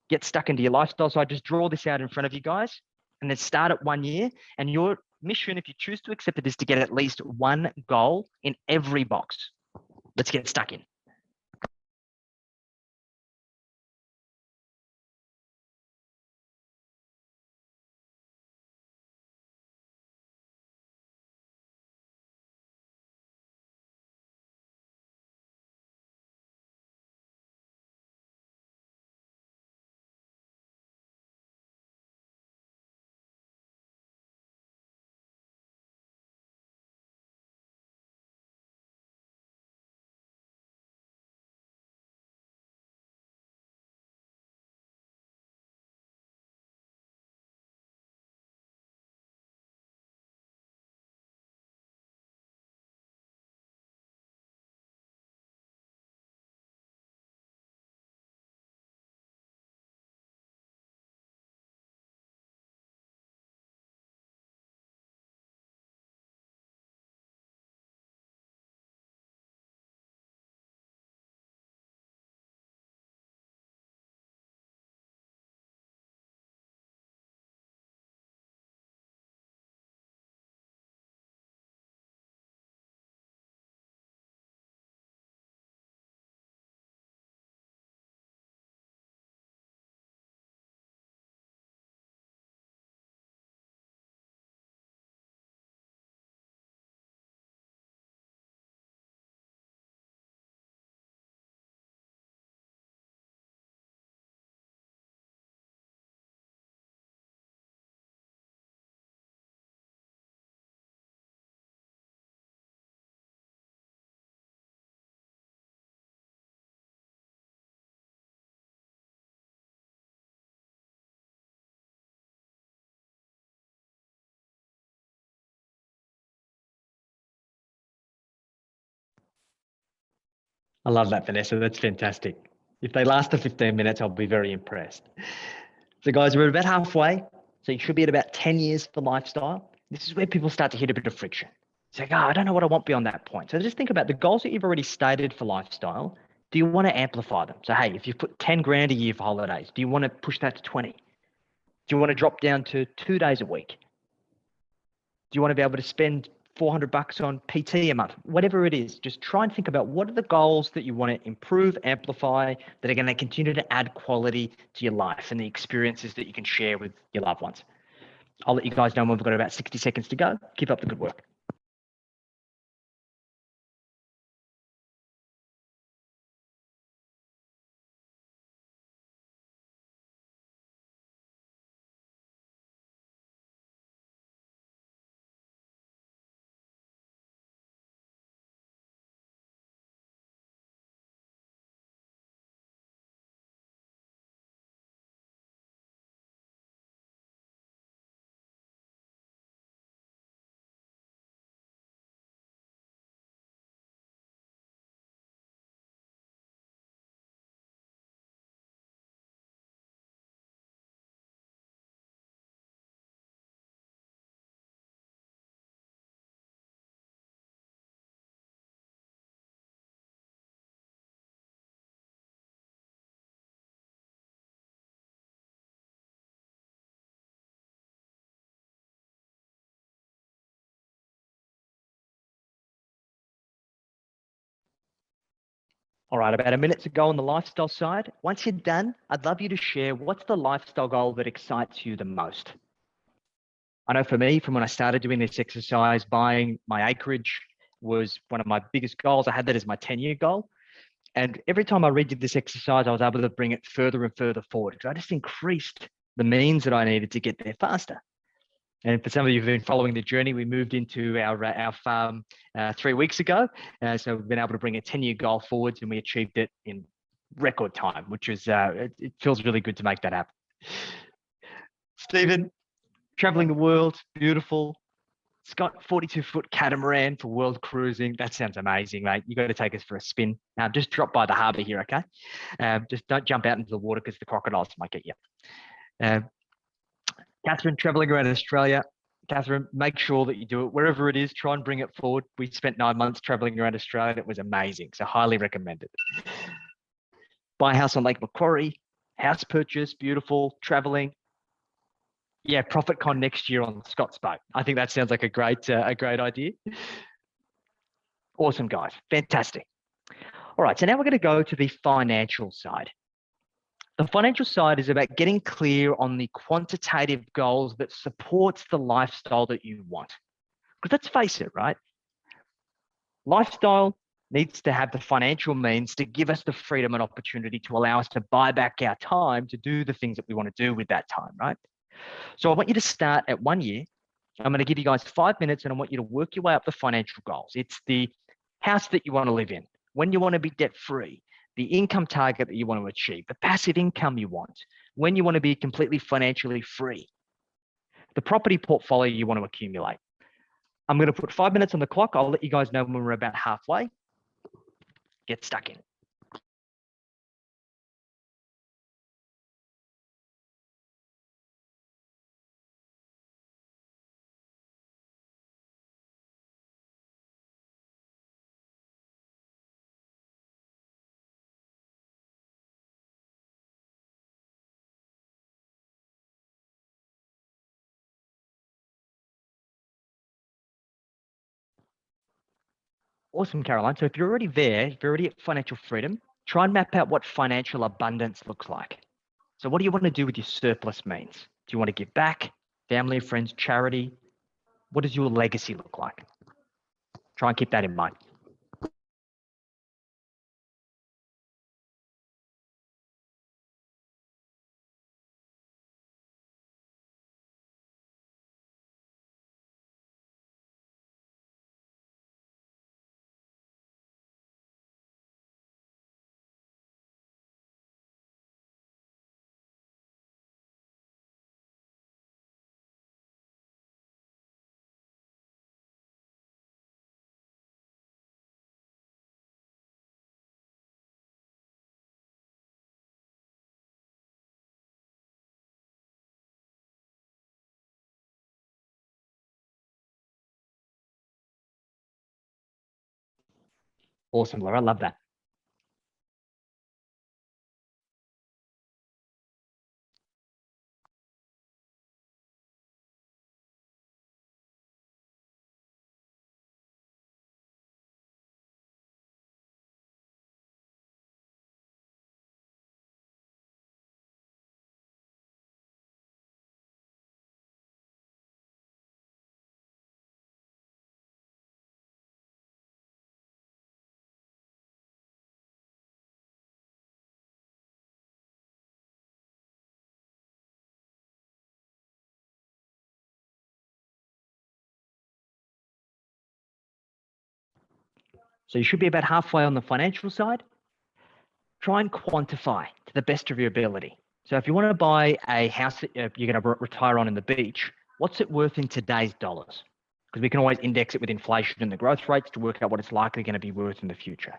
Get stuck into your lifestyle. So I just draw this out in front of you guys and then start at 1 year. And your mission, if you choose to accept it, is to get at least one goal in every box. Let's get stuck in. I love that, Vanessa. That's fantastic. If they last the 15 minutes, I'll be very impressed. So, guys, we're about halfway. So, you should be at about 10 years for lifestyle. This is where people start to hit a bit of friction. It's like, oh, I don't know what I want beyond that point. So, just think about the goals that you've already stated for lifestyle. Do you want to amplify them? So, hey, if you've put 10 grand a year for holidays, do you want to push that to 20? Do you want to drop down to 2 days a week? Do you want to be able to spend $400 on PT a month? Whatever it is, just try and think about what are the goals that you want to improve, amplify, that are going to continue to add quality to your life and the experiences that you can share with your loved ones. I'll let you guys know when we've got about 60 seconds to go. Keep up the good work. All right, about a minute to go on the lifestyle side. Once you're done, I'd love you to share what's the lifestyle goal that excites you the most. I know for me, from when I started doing this exercise, buying my acreage was one of my biggest goals. I had that as my 10-year goal. And every time I redid this exercise, I was able to bring it further and further forward because I just increased the means that I needed to get there faster. And for some of you who've been following the journey, we moved into our farm 3 weeks ago. So we've been able to bring a 10-year goal forwards and we achieved it in record time, which is, it feels really good to make that happen. Stephen, traveling the world, beautiful. It's got 42-foot catamaran for world cruising. That sounds amazing, mate. You got to take us for a spin. Just drop by the harbour here, okay? Just don't jump out into the water because the crocodiles might get you. Catherine, traveling around Australia. Catherine, make sure that you do it wherever it is. Try and bring it forward. We spent 9 months traveling around Australia. It was amazing. So highly recommend it. Buy a house on Lake Macquarie. House purchase, beautiful. Traveling. Yeah, Profit Con next year on Scott's boat. I think that sounds like a great idea. Awesome, guys. Fantastic. All right, so now we're going to go to the financial side. The financial side is about getting clear on the quantitative goals that supports the lifestyle that you want. Because let's face it, right? Lifestyle needs to have the financial means to give us the freedom and opportunity to allow us to buy back our time to do the things that we want to do with that time, right? So I want you to start at 1 year. I'm going to give you guys 5 minutes and I want you to work your way up the financial goals. It's the house that you want to live in, when you want to be debt free, the income target that you want to achieve, the passive income you want, when you want to be completely financially free, the property portfolio you want to accumulate. I'm going to put 5 minutes on the clock. I'll let you guys know when we're about halfway. Get stuck in. Awesome, Caroline. So if you're already there, if you're already at financial freedom, try and map out what financial abundance looks like. So what do you want to do with your surplus means? Do you want to give back, family, friends, charity? What does your legacy look like? Try and keep that in mind. Awesome, Laura. I love that. So you should be about halfway on the financial side. Try and quantify to the best of your ability. So if you want to buy a house that you're going to retire on in the beach, what's it worth in today's dollars? Because we can always index it with inflation and the growth rates to work out what it's likely going to be worth in the future.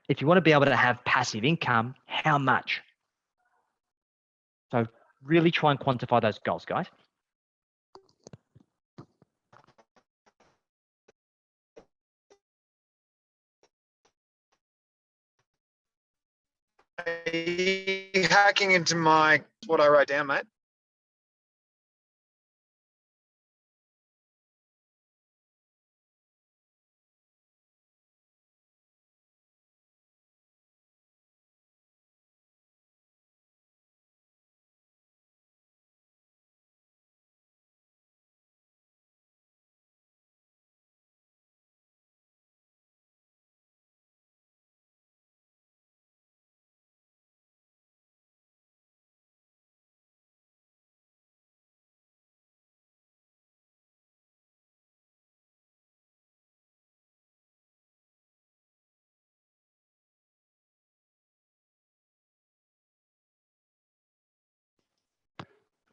If you want to be able to have passive income, how much? So really try and quantify those goals, guys. Hacking into what I wrote down, mate.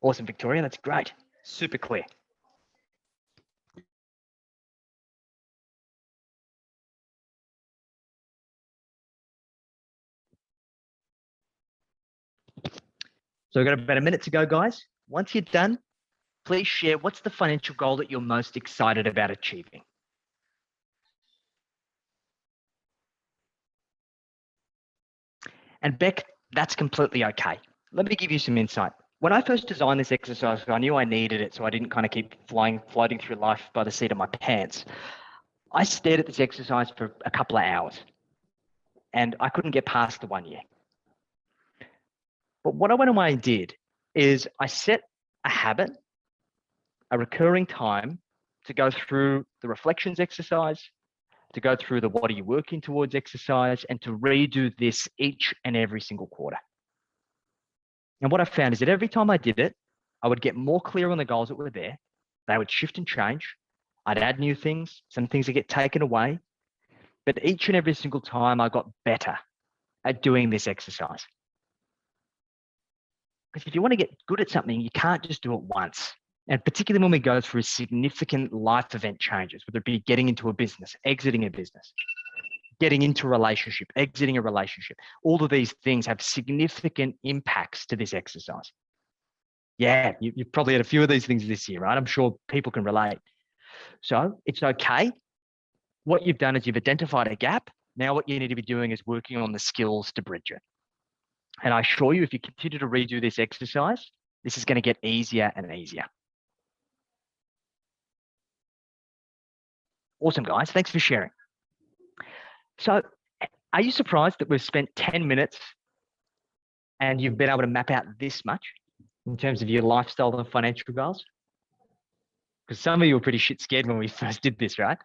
Awesome, Victoria. That's great. Super clear. So we've got about a minute to go, guys. Once you're done, please share what's the financial goal that you're most excited about achieving. And Beck, that's completely okay. Let me give you some insight. When I first designed this exercise, I knew I needed it so I didn't kind of keep floating through life by the seat of my pants. I stared at this exercise for a couple of hours and I couldn't get past the 1 year. But what I went away and did is I set a habit, a recurring time to go through the reflections exercise, to go through the what are you working towards exercise, and to redo this each and every single quarter. And what I found is that every time I did it, I would get more clear on the goals that were there. They would shift and change. I'd add new things, some things would get taken away. But each and every single time I got better at doing this exercise. Because if you want to get good at something, you can't just do it once. And particularly when we go through significant life event changes, whether it be getting into a business, exiting a business, getting into a relationship, exiting a relationship, all of these things have significant impacts to this exercise. Yeah, you've probably had a few of these things this year, right? I'm sure people can relate. So it's okay. What you've done is you've identified a gap. Now what you need to be doing is working on the skills to bridge it. And I assure you, if you continue to redo this exercise, this is going to get easier and easier. Awesome, guys. Thanks for sharing. So are you surprised that we've spent 10 minutes and you've been able to map out this much in terms of your lifestyle and financial goals? Because some of you were pretty shit scared when we first did this, right?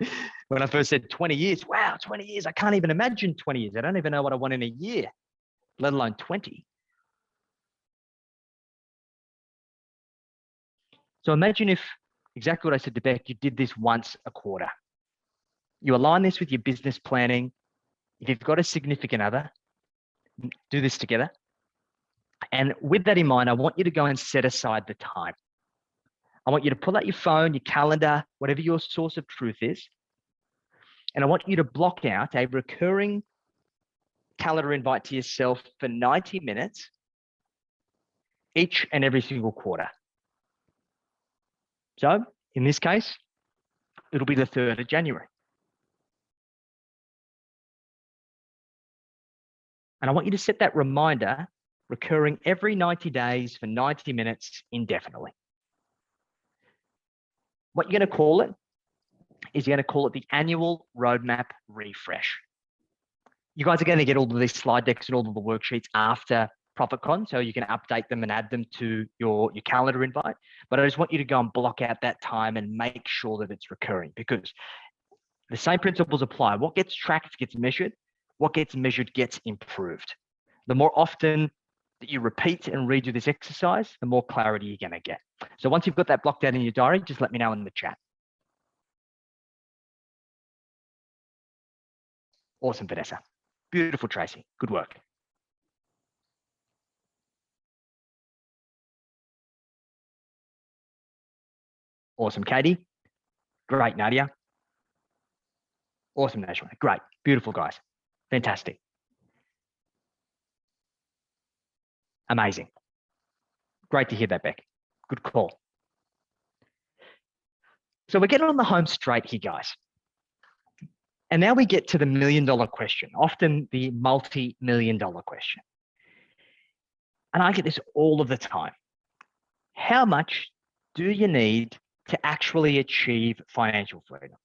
When I first said 20 years, wow, 20 years. I can't even imagine 20 years. I don't even know what I want in a year, let alone 20. So imagine if, exactly what I said to Beck, you did this once a quarter. You align this with your business planning. If you've got a significant other, do this together. And with that in mind, I want you to go and set aside the time. I want you to pull out your phone, your calendar, whatever your source of truth is. And I want you to block out a recurring calendar invite to yourself for 90 minutes each and every single quarter. So in this case, it'll be the 3rd of January. And I want you to set that reminder recurring every 90 days for 90 minutes indefinitely. What you're going to call it is you're going to call it the annual roadmap refresh. You guys are going to get all of these slide decks and all of the worksheets after ProfitCon, so you can update them and add them to your calendar invite. But I just want you to go and block out that time and make sure that it's recurring, because the same principles apply. What gets tracked gets measured. What gets measured gets improved. The more often that you repeat and redo this exercise, the more clarity you're going to get. So once you've got that blocked out in your diary, just let me know in the chat. Awesome, Vanessa. Beautiful, Tracy. Good work. Awesome, Katie. Great, Nadia. Awesome, Najma. Great. Beautiful, guys. Fantastic. Amazing. Great to hear that, Beck. Good call. So we're getting on the home straight here, guys. And now we get to the $1 million question, often the multi-million-dollar question. And I get this all of the time. How much do you need to actually achieve financial freedom?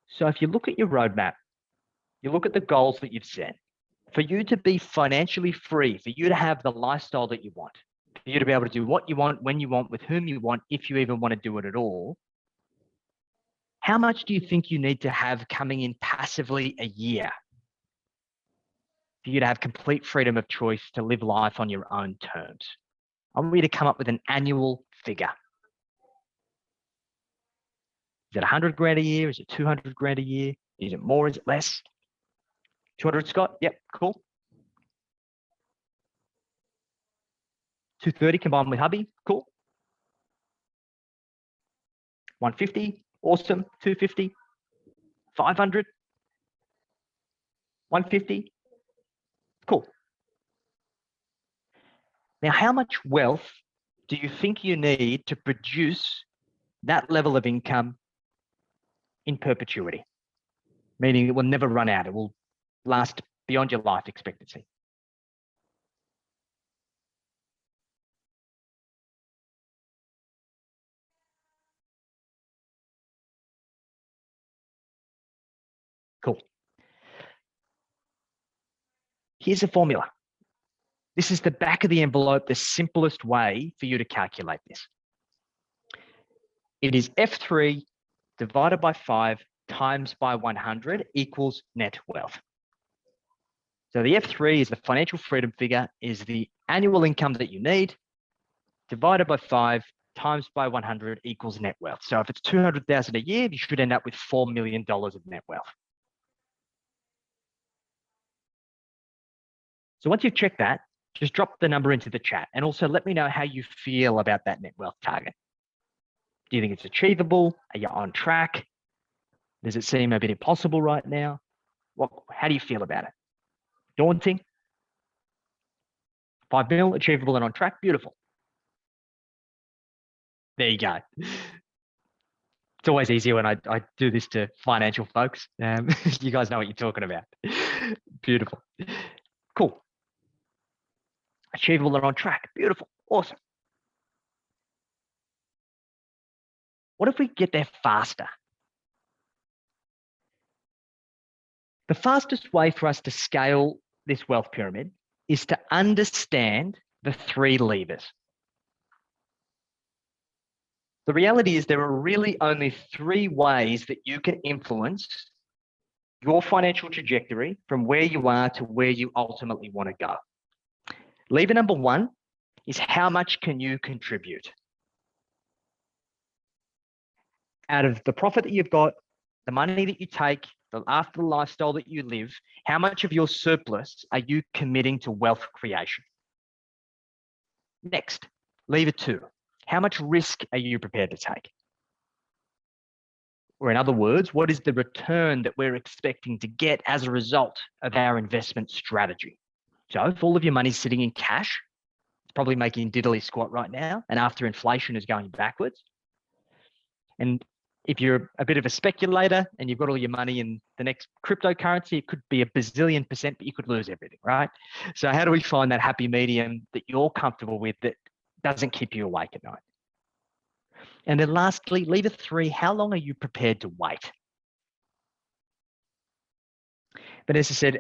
So if you look at your roadmap, you look at the goals that you've set, for you to be financially free, for you to have the lifestyle that you want, for you to be able to do what you want, when you want, with whom you want, if you even want to do it at all, how much do you think you need to have coming in passively a year for you to have complete freedom of choice to live life on your own terms? I want you to come up with an annual figure. Is it 100 grand a year? Is it 200 grand a year? Is it more? Is it less? 200, Scott? Yep, cool. 230 combined with hubby? Cool. 150? Awesome. 250? 500? 150? Cool. Now, how much wealth do you think you need to produce that level of income in perpetuity? Meaning it will never run out. It will last beyond your life expectancy. Cool. Here's a formula. This is the back of the envelope, the simplest way for you to calculate this. It is F3 divided by 5 times by 100 equals net wealth. So the F3 is the financial freedom figure, is the annual income that you need, divided by 5 times by 100 equals net wealth. So if it's 200,000 a year, you should end up with $4 million of net wealth. So once you've checked that, just drop the number into the chat, and also let me know how you feel about that net wealth target. Do you think it's achievable? Are you on track? Does it seem a bit impossible right now? How do you feel about it? Daunting? 5 mil, achievable and on track? Beautiful. There you go. It's always easier when I do this to financial folks. You guys know what you're talking about. Beautiful. Cool. Achievable and on track. Beautiful. Awesome. What if we get there faster? The fastest way for us to scale this wealth pyramid is to understand the 3 levers. The reality is there are really only 3 ways that you can influence your financial trajectory from where you are to where you ultimately want to go. Lever number 1 is how much can you contribute? Out of the profit that you've got, the money that you take, after the lifestyle that you live, how much of your surplus are you committing to wealth creation? Next, lever 2, how much risk are you prepared to take? Or in other words, what is the return that we're expecting to get as a result of our investment strategy? So if all of your money's sitting in cash, it's probably making diddly squat right now, and after inflation is going backwards. And If you're a bit of a speculator and you've got all your money in the next cryptocurrency, it could be a bazillion %, but you could lose everything, right? So how do we find that happy medium that you're comfortable with that doesn't keep you awake at night? And then lastly, lever 3, how long are you prepared to wait? Vanessa said,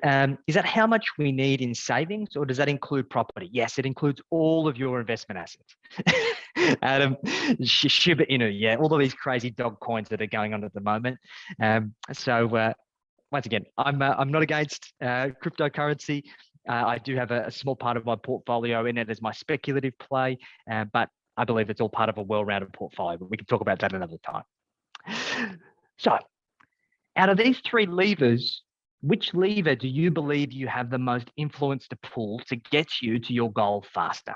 is that how much we need in savings, or does that include property? Yes, it includes all of your investment assets. Adam, Shiba Inu, yeah, all of these crazy dog coins that are going on at the moment. Once again, I'm not against cryptocurrency. I do have a small part of my portfolio in it as my speculative play, but I believe it's all part of a well-rounded portfolio, but we can talk about that another time. So out of these 3 levers, which lever do you believe you have the most influence to pull to get you to your goal faster?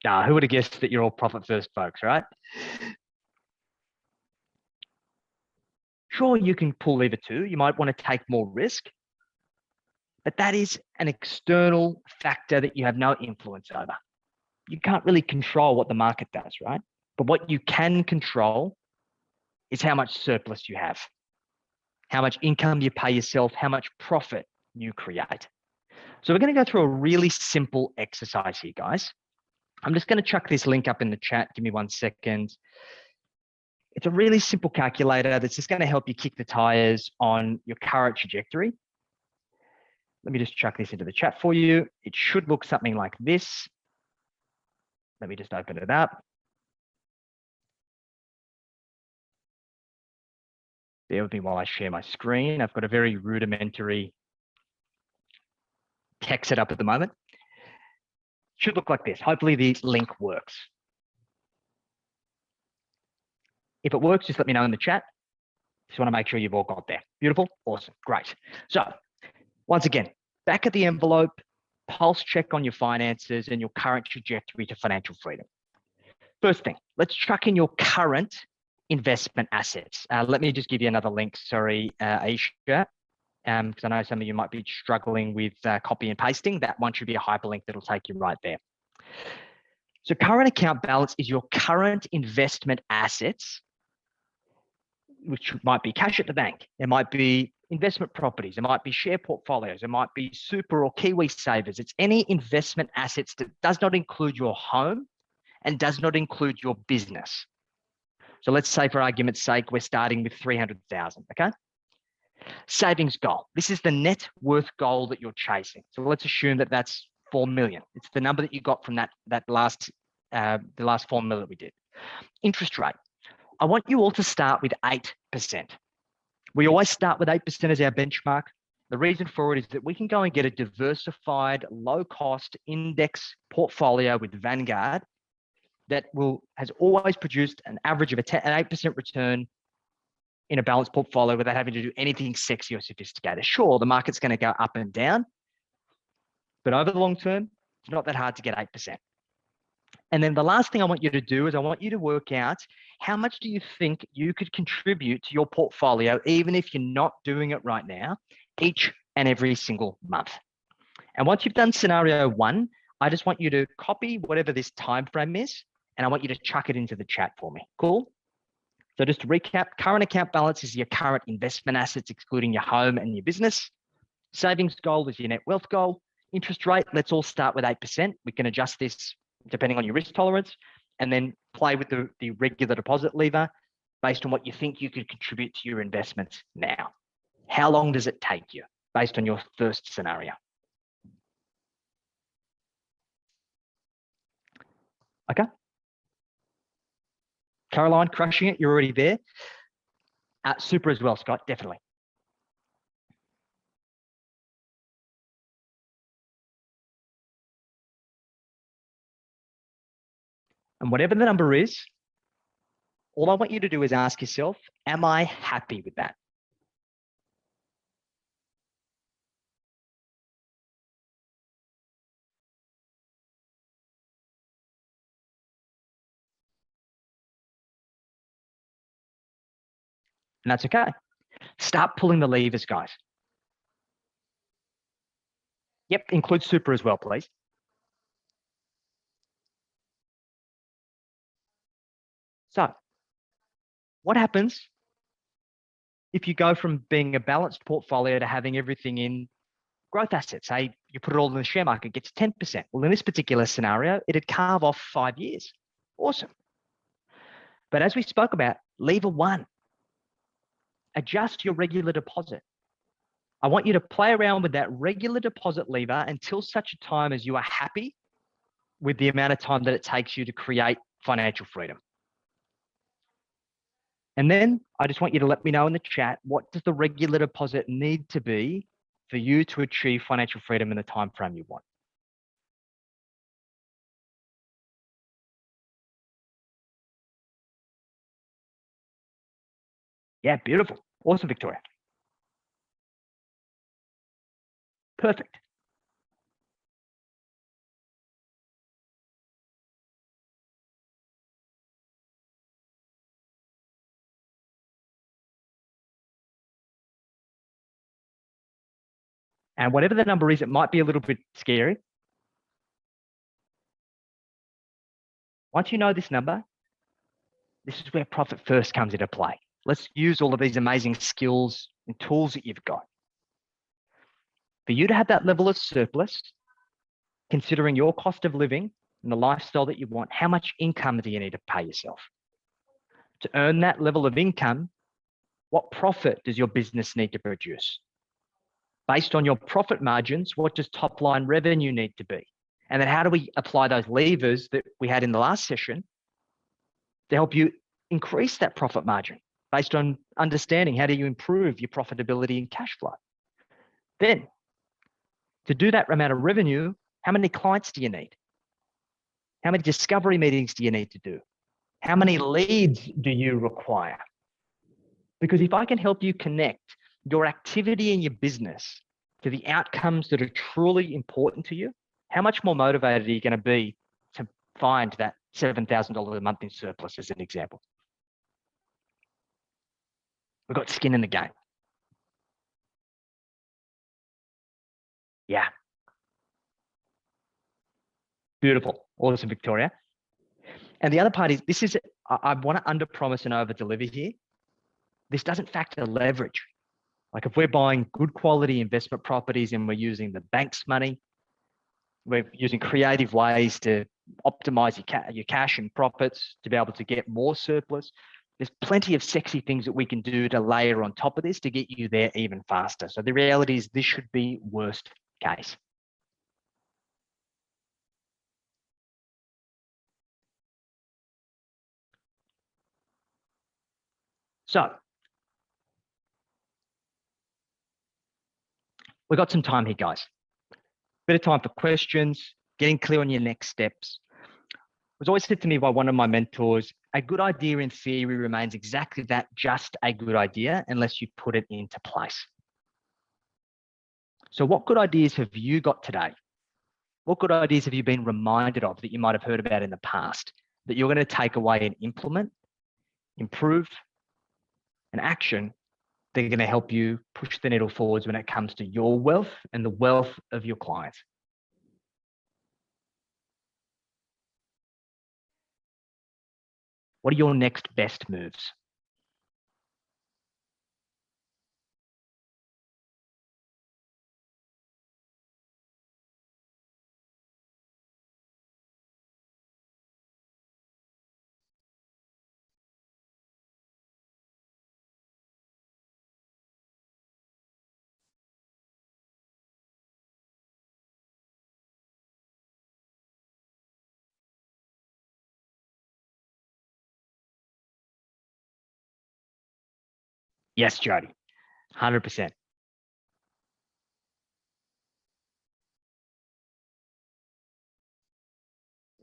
Who would have guessed that you're all profit first folks, right? Sure, you can pull lever 2. You might want to take more risk, but that is an external factor that you have no influence over. You can't really control what the market does, right? But what you can control is how much surplus you have, how much income you pay yourself, how much profit you create. So we're going to go through a really simple exercise here, guys. I'm just going to chuck this link up in the chat. Give me 1 second. It's a really simple calculator that's just going to help you kick the tires on your current trajectory. Let me just chuck this into the chat for you. It should look something like this. Let me just open it up. Bear with me while I share my screen. I've got a very rudimentary tech set up at the moment. Should look like this. Hopefully the link works. If it works, just let me know in the chat. Just want to make sure you've all got there. Beautiful. Awesome. Great. So once again, back of the envelope, pulse check on your finances and your current trajectory to financial freedom. First thing, let's chuck in your current investment assets. Let me just give you another link. Sorry, Aisha, because I know some of you might be struggling with copy and pasting. That one should be a hyperlink that'll take you right there. So current account balance is your current investment assets, which might be cash at the bank. It might be investment properties. It might be share portfolios. It might be super or Kiwi savers. It's any investment assets that does not include your home and does not include your business. So let's say for argument's sake, we're starting with 300,000, okay? Savings goal. This is the net worth goal that you're chasing. So let's assume that that's 4 million. It's the number that you got from the last formula that we did. Interest rate. I want you all to start with 8%. We always start with 8% as our benchmark. The reason for it is that we can go and get a diversified, low-cost index portfolio with Vanguard that has always produced an average of an 8% return in a balanced portfolio without having to do anything sexy or sophisticated. Sure, the market's going to go up and down, but over the long term, it's not that hard to get 8%. And then the last thing I want you to do is I want you to work out how much do you think you could contribute to your portfolio, even if you're not doing it right now, each and every single month. And once you've done scenario 1, I just want you to copy whatever this time frame is, and I want you to chuck it into the chat for me. Cool? So just to recap, current account balance is your current investment assets, excluding your home and your business. Savings goal is your net wealth goal. Interest rate, let's all start with 8%. We can adjust this depending on your risk tolerance, and then play with the regular deposit lever based on what you think you could contribute to your investments now. How long does it take you based on your first scenario? Okay. Caroline, crushing it. You're already there. Super as well, Scott, definitely. And whatever the number is, all I want you to do is ask yourself, am I happy with that? And that's okay. Start pulling the levers, guys. Yep, include super as well, please. what happens if you go from being a balanced portfolio to having everything in growth assets? Say you put it all in the share market, gets 10%. Well, in this particular scenario, it'd carve off 5 years. Awesome. But as we spoke about, lever one, adjust your regular deposit. I want you to play around with that regular deposit lever until such a time as you are happy with the amount of time that it takes you to create financial freedom. And then I just want you to let me know in the chat, what does the regular deposit need to be for you to achieve financial freedom in the time frame you want? Yeah, beautiful. Awesome, Victoria. Perfect. And whatever the number is, it might be a little bit scary. Once you know this number, this is where profit first comes into play. Let's use all of these amazing skills and tools that you've got. For you to have that level of surplus, considering your cost of living and the lifestyle that you want, how much income do you need to pay yourself? To earn that level of income, what profit does your business need to produce? Based on your profit margins, what does top line revenue need to be? And then how do we apply those levers that we had in the last session to help you increase that profit margin based on understanding how do you improve your profitability and cash flow? Then, to do that amount of revenue, how many clients do you need? How many discovery meetings do you need to do? How many leads do you require? Because if I can help you connect your activity in your business to the outcomes that are truly important to you, how much more motivated are you going to be to find that $7,000 a month in surplus, as an example? We've got skin in the game. Yeah. Beautiful. Awesome, Victoria. And the other part is, I want to under promise and over deliver here. This doesn't factor leverage. Like if we're buying good quality investment properties and we're using the bank's money, we're using creative ways to optimize your cash and profits to be able to get more surplus. There's plenty of sexy things that we can do to layer on top of this to get you there even faster. So the reality is this should be worst case. So we've got some time here, guys. Bit of time for questions, getting clear on your next steps. It was always said to me by one of my mentors, a good idea in theory remains exactly that, just a good idea, unless you put it into place. So what good ideas have you got today? What good ideas have you been reminded of that you might have heard about in the past that you're going to take away and implement, improve, and action that are going to help you push the needle forwards when it comes to your wealth and the wealth of your clients? What are your next best moves? Yes, Jody, 100%.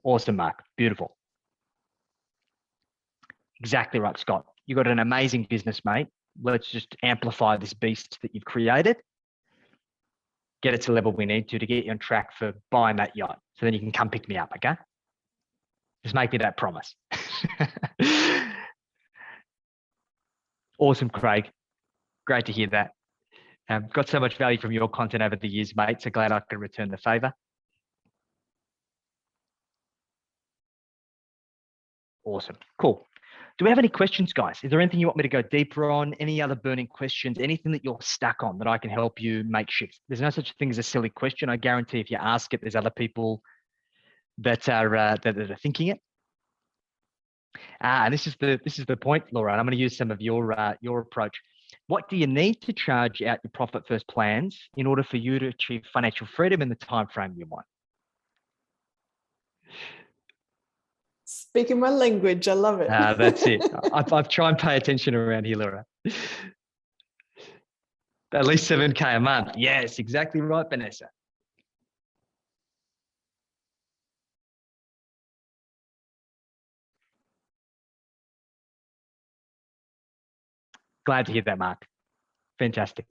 Awesome, Mark. Beautiful. Exactly right, Scott. You've got an amazing business, mate. Let's just amplify this beast that you've created. Get it to the level we need to get you on track for buying that yacht. So then you can come pick me up, okay? Just make me that promise. Awesome, Craig. Great to hear that. Got so much value from your content over the years, mate. So glad I could return the favor. Awesome. Cool. Do we have any questions, guys? Is there anything you want me to go deeper on? Any other burning questions? Anything that you're stuck on that I can help you make shifts? There's no such thing as a silly question. I guarantee if you ask it, there's other people that are thinking it. And this is the point, Laura. And I'm going to use some of your approach. What do you need to charge out your profit first plans in order for you to achieve financial freedom in the time frame you want? Speaking my language, I love it. That's it. I've tried and pay attention around here, Laura. At least 7K a month. Yes, exactly right, Vanessa. Glad to hear that, Mark. Fantastic.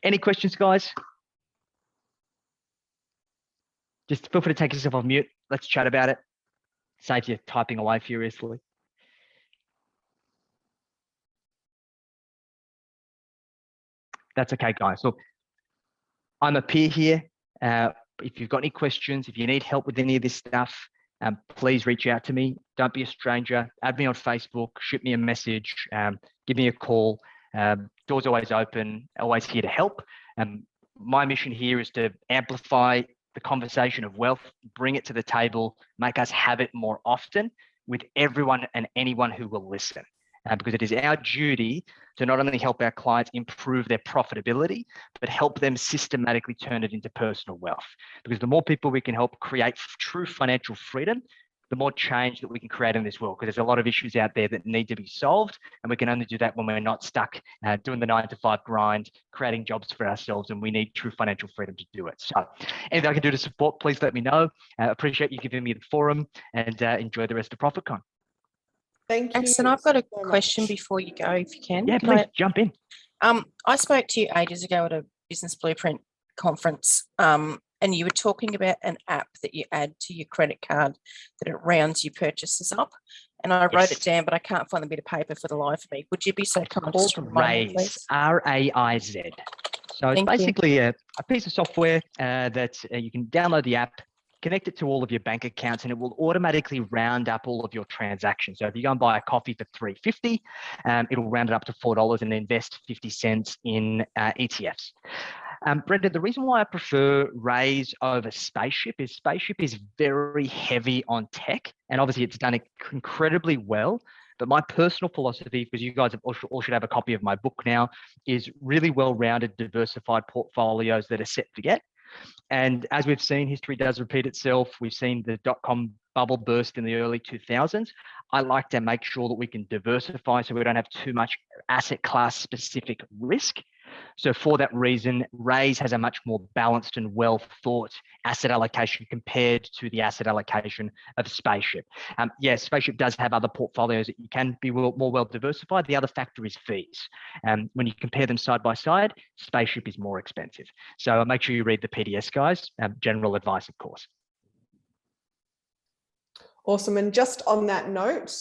Any questions, guys? Just feel free to take yourself off mute. Let's chat about it. Save you typing away furiously. That's okay, guys. Look, I'm a peer here. If you've got any questions, if you need help with any of this stuff, please reach out to me. Don't be a stranger. Add me on Facebook, shoot me a message, give me a call. Door's always open, always here to help. My mission here is to amplify the conversation of wealth, bring it to the table, make us have it more often with everyone and anyone who will listen. Because it is our duty to not only help our clients improve their profitability, but help them systematically turn it into personal wealth. Because the more people we can help create true financial freedom, the more change that we can create in this world. Because there's a lot of issues out there that need to be solved. And we can only do that when we're not stuck doing the 9-to-5 grind, creating jobs for ourselves. And we need true financial freedom to do it. So anything I can do to support, please let me know. Appreciate you giving me the forum, and enjoy the rest of ProfitCon. Thank you. Jackson, I've got a so question much. before you go, if you can. Yeah, please jump in. I spoke to you ages ago at a Business Blueprint conference, and you were talking about an app that you add to your credit card that it rounds your purchases up. And I wrote it down, but I can't find the bit of paper for the life of me. Would you be so kind as to remind me, please? R-A-I-Z. So it's basically a piece of software that you can download the app, connect it to all of your bank accounts, and it will automatically round up all of your transactions. So if you go and buy a coffee for $3.50, it'll round it up to $4 and invest 50 cents in ETFs. Brendan, the reason why I prefer Raise over Spaceship is very heavy on tech, and obviously it's done incredibly well. But my personal philosophy, because you guys all should have a copy of my book now, is really well-rounded, diversified portfolios that are set to get. And as we've seen, history does repeat itself. We've seen the dot-com bubble burst in the early 2000s. I like to make sure that we can diversify so we don't have too much asset class specific risk. So for that reason, Raise has a much more balanced and well thought asset allocation compared to the asset allocation of Spaceship. Yes, Spaceship does have other portfolios that you can be more well diversified. The other factor is fees. When you compare them side by side, Spaceship is more expensive. So make sure you read the PDS, guys. General advice, of course. Awesome. And just on that note,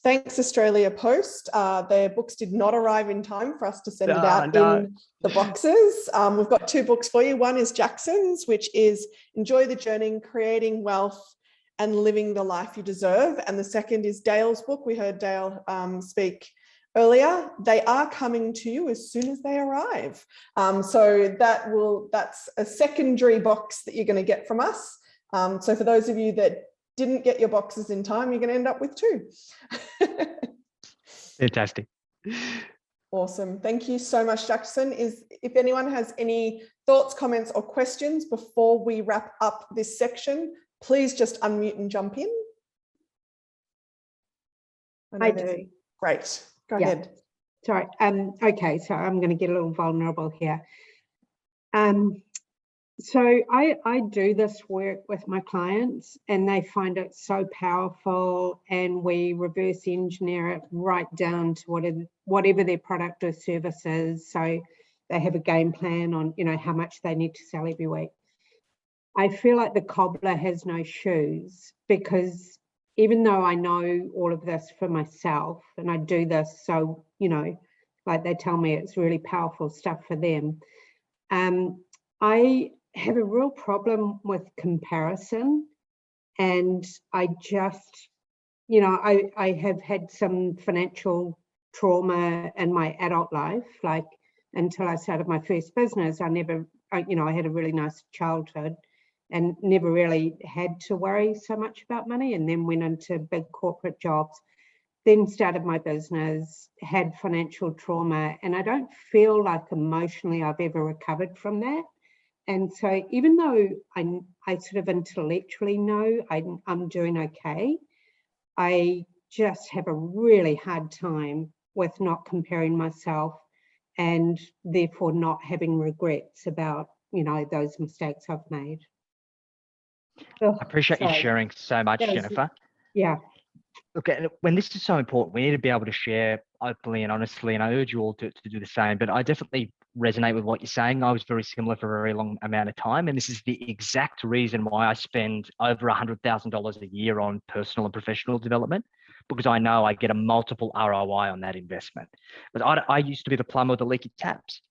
thanks Australia Post. Their books did not arrive in time for us to send it out in the boxes. We've got 2 books for you. One is Jackson's, which is Enjoy the Journey, Creating Wealth and Living the Life You Deserve. And the second is Dale's book. We heard Dale speak earlier. They are coming to you as soon as they arrive. So that's a secondary box that you're going to get from us. So for those of you that didn't get your boxes in time, you're going to end up with 2. Fantastic. Awesome. Thank you so much, Jackson. If anyone has any thoughts, comments, or questions before we wrap up this section, please just unmute and jump in. I do. Great. Go ahead. Sorry. Okay, so I'm going to get a little vulnerable here. So I do this work with my clients and they find it so powerful, and we reverse engineer it right down to whatever their product or service is. So they have a game plan on, how much they need to sell every week. I feel like the cobbler has no shoes, because even though I know all of this for myself and I do this, so, like they tell me it's really powerful stuff for them. I have a real problem with comparison, and I just you know, I have had some financial trauma in my adult life. Like, until I started my first business, I had a really nice childhood and never really had to worry so much about money, and then went into big corporate jobs, then started my business, had financial trauma, and I don't feel like emotionally I've ever recovered from that. And so even though I sort of intellectually know I'm doing okay, I just have a really hard time with not comparing myself, and therefore not having regrets about, those mistakes I've made. I appreciate you sorry. sharing so much, That was- Jennifer. Yeah. Look, when this is so important, we need to be able to share openly and honestly, and I urge you all to do the same. But I definitely resonate with what you're saying. I was very similar for a very long amount of time, and this is the exact reason why I spend over $100,000 a year on personal and professional development, because I know I get a multiple ROI on that investment. But I used to be the plumber with the leaky taps,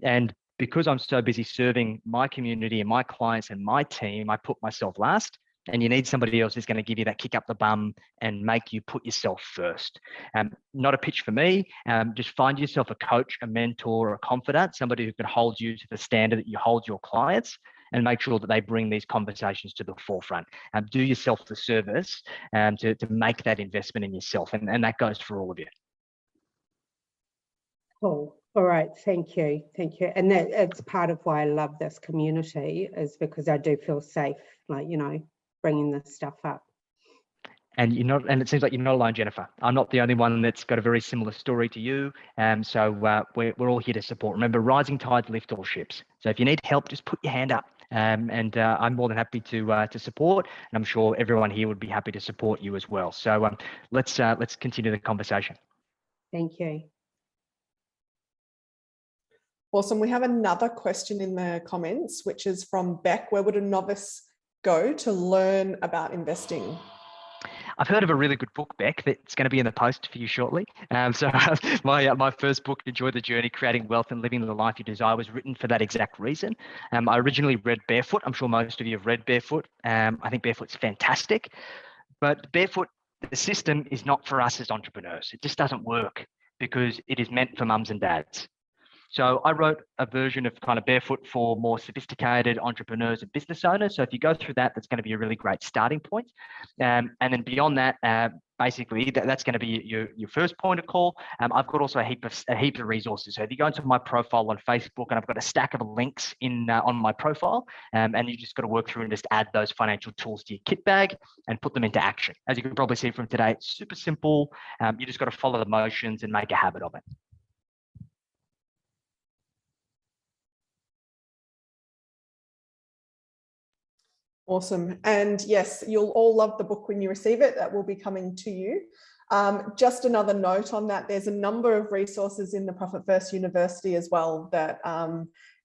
and because I'm so busy serving my community and my clients and my team, I put myself last. And you need somebody else who's going to give you that kick up the bum and make you put yourself first. Not a pitch for me. Just find yourself a coach, a mentor, a confidant, somebody who can hold you to the standard that you hold your clients, and make sure that they bring these conversations to the forefront. Do yourself the service to make that investment in yourself. And that goes for all of you. Cool. All right. Thank you. Thank you. And it's part of why I love this community, is because I do feel safe, like, bringing this stuff up. And it seems like you're not alone, Jennifer. I'm not the only one that's got a very similar story to you. So we're all here to support. Remember, rising tides lift all ships. So if you need help, just put your hand up. And I'm more than happy to support. And I'm sure everyone here would be happy to support you as well. So let's continue the conversation. Thank you. Awesome. We have another question in the comments, which is from Beck. Where would a novice go to learn about investing? I've heard of a really good book, Beck, that's going to be in the post for you shortly. So my first book, Enjoy the Journey, Creating Wealth and Living the Life You Desire, was written for that exact reason. I originally read Barefoot. I'm sure most of you have read Barefoot. I think Barefoot's fantastic. But Barefoot, the system is not for us as entrepreneurs. It just doesn't work because it is meant for mums and dads. So I wrote a version of kind of Barefoot for more sophisticated entrepreneurs and business owners. So if you go through that, that's going to be a really great starting point. And then beyond that, basically that's going to be your first point of call. I've got also a heap of resources. So if you go into my profile on Facebook, and I've got a stack of links on my profile, and you just got to work through and just add those financial tools to your kit bag and put them into action. As you can probably see from today, it's super simple. You just got to follow the motions and make a habit of it. Awesome. And yes, you'll all love the book when you receive it. That will be coming to you. Just another note on that, there's a number of resources in the Profit First University as well that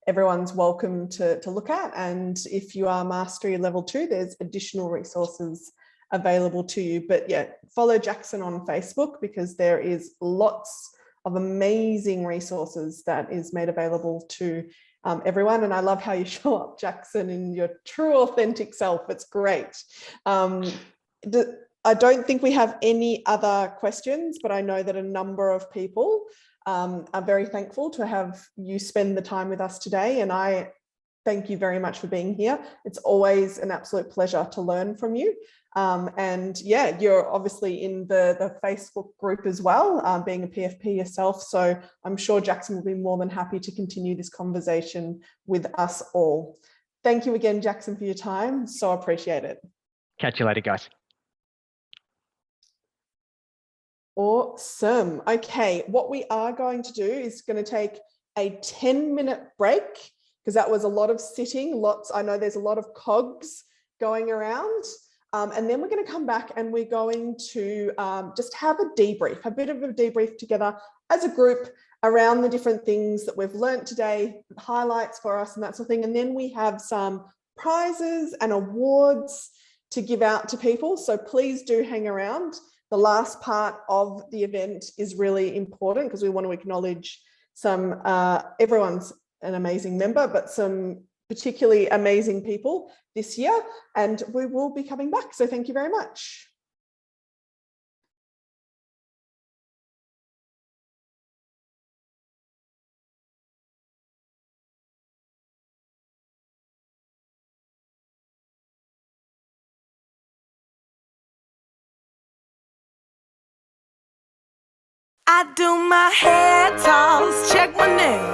everyone's welcome to look at. And if you are Mastery Level 2, there's additional resources available to you. But yeah, follow Jackson on Facebook, because there is lots of amazing resources that is made available to everyone. And I love how you show up, Jackson, in your true authentic self. It's great. I don't think we have any other questions, but I know that a number of people are very thankful to have you spend the time with us today. And I thank you very much for being here. It's always an absolute pleasure to learn from you. And yeah, you're obviously in the Facebook group as well, being a PFP yourself. So I'm sure Jackson will be more than happy to continue this conversation with us all. Thank you again, Jackson, for your time. So appreciate it. Catch you later, guys. Awesome. Okay, what we are going to do is going to take a 10-minute break, because that was a lot of sitting, I know there's a lot of cogs going around. And then we're going to come back and we're going to just have a debrief, a bit of a debrief together as a group around the different things that we've learned today, highlights for us and that sort of thing. And then we have some prizes and awards to give out to people. So please do hang around. The last part of the event is really important, because we want to acknowledge everyone's an amazing member, but some particularly amazing people this year, and we will be coming back. So thank you very much. I do my hair toss, check my nails.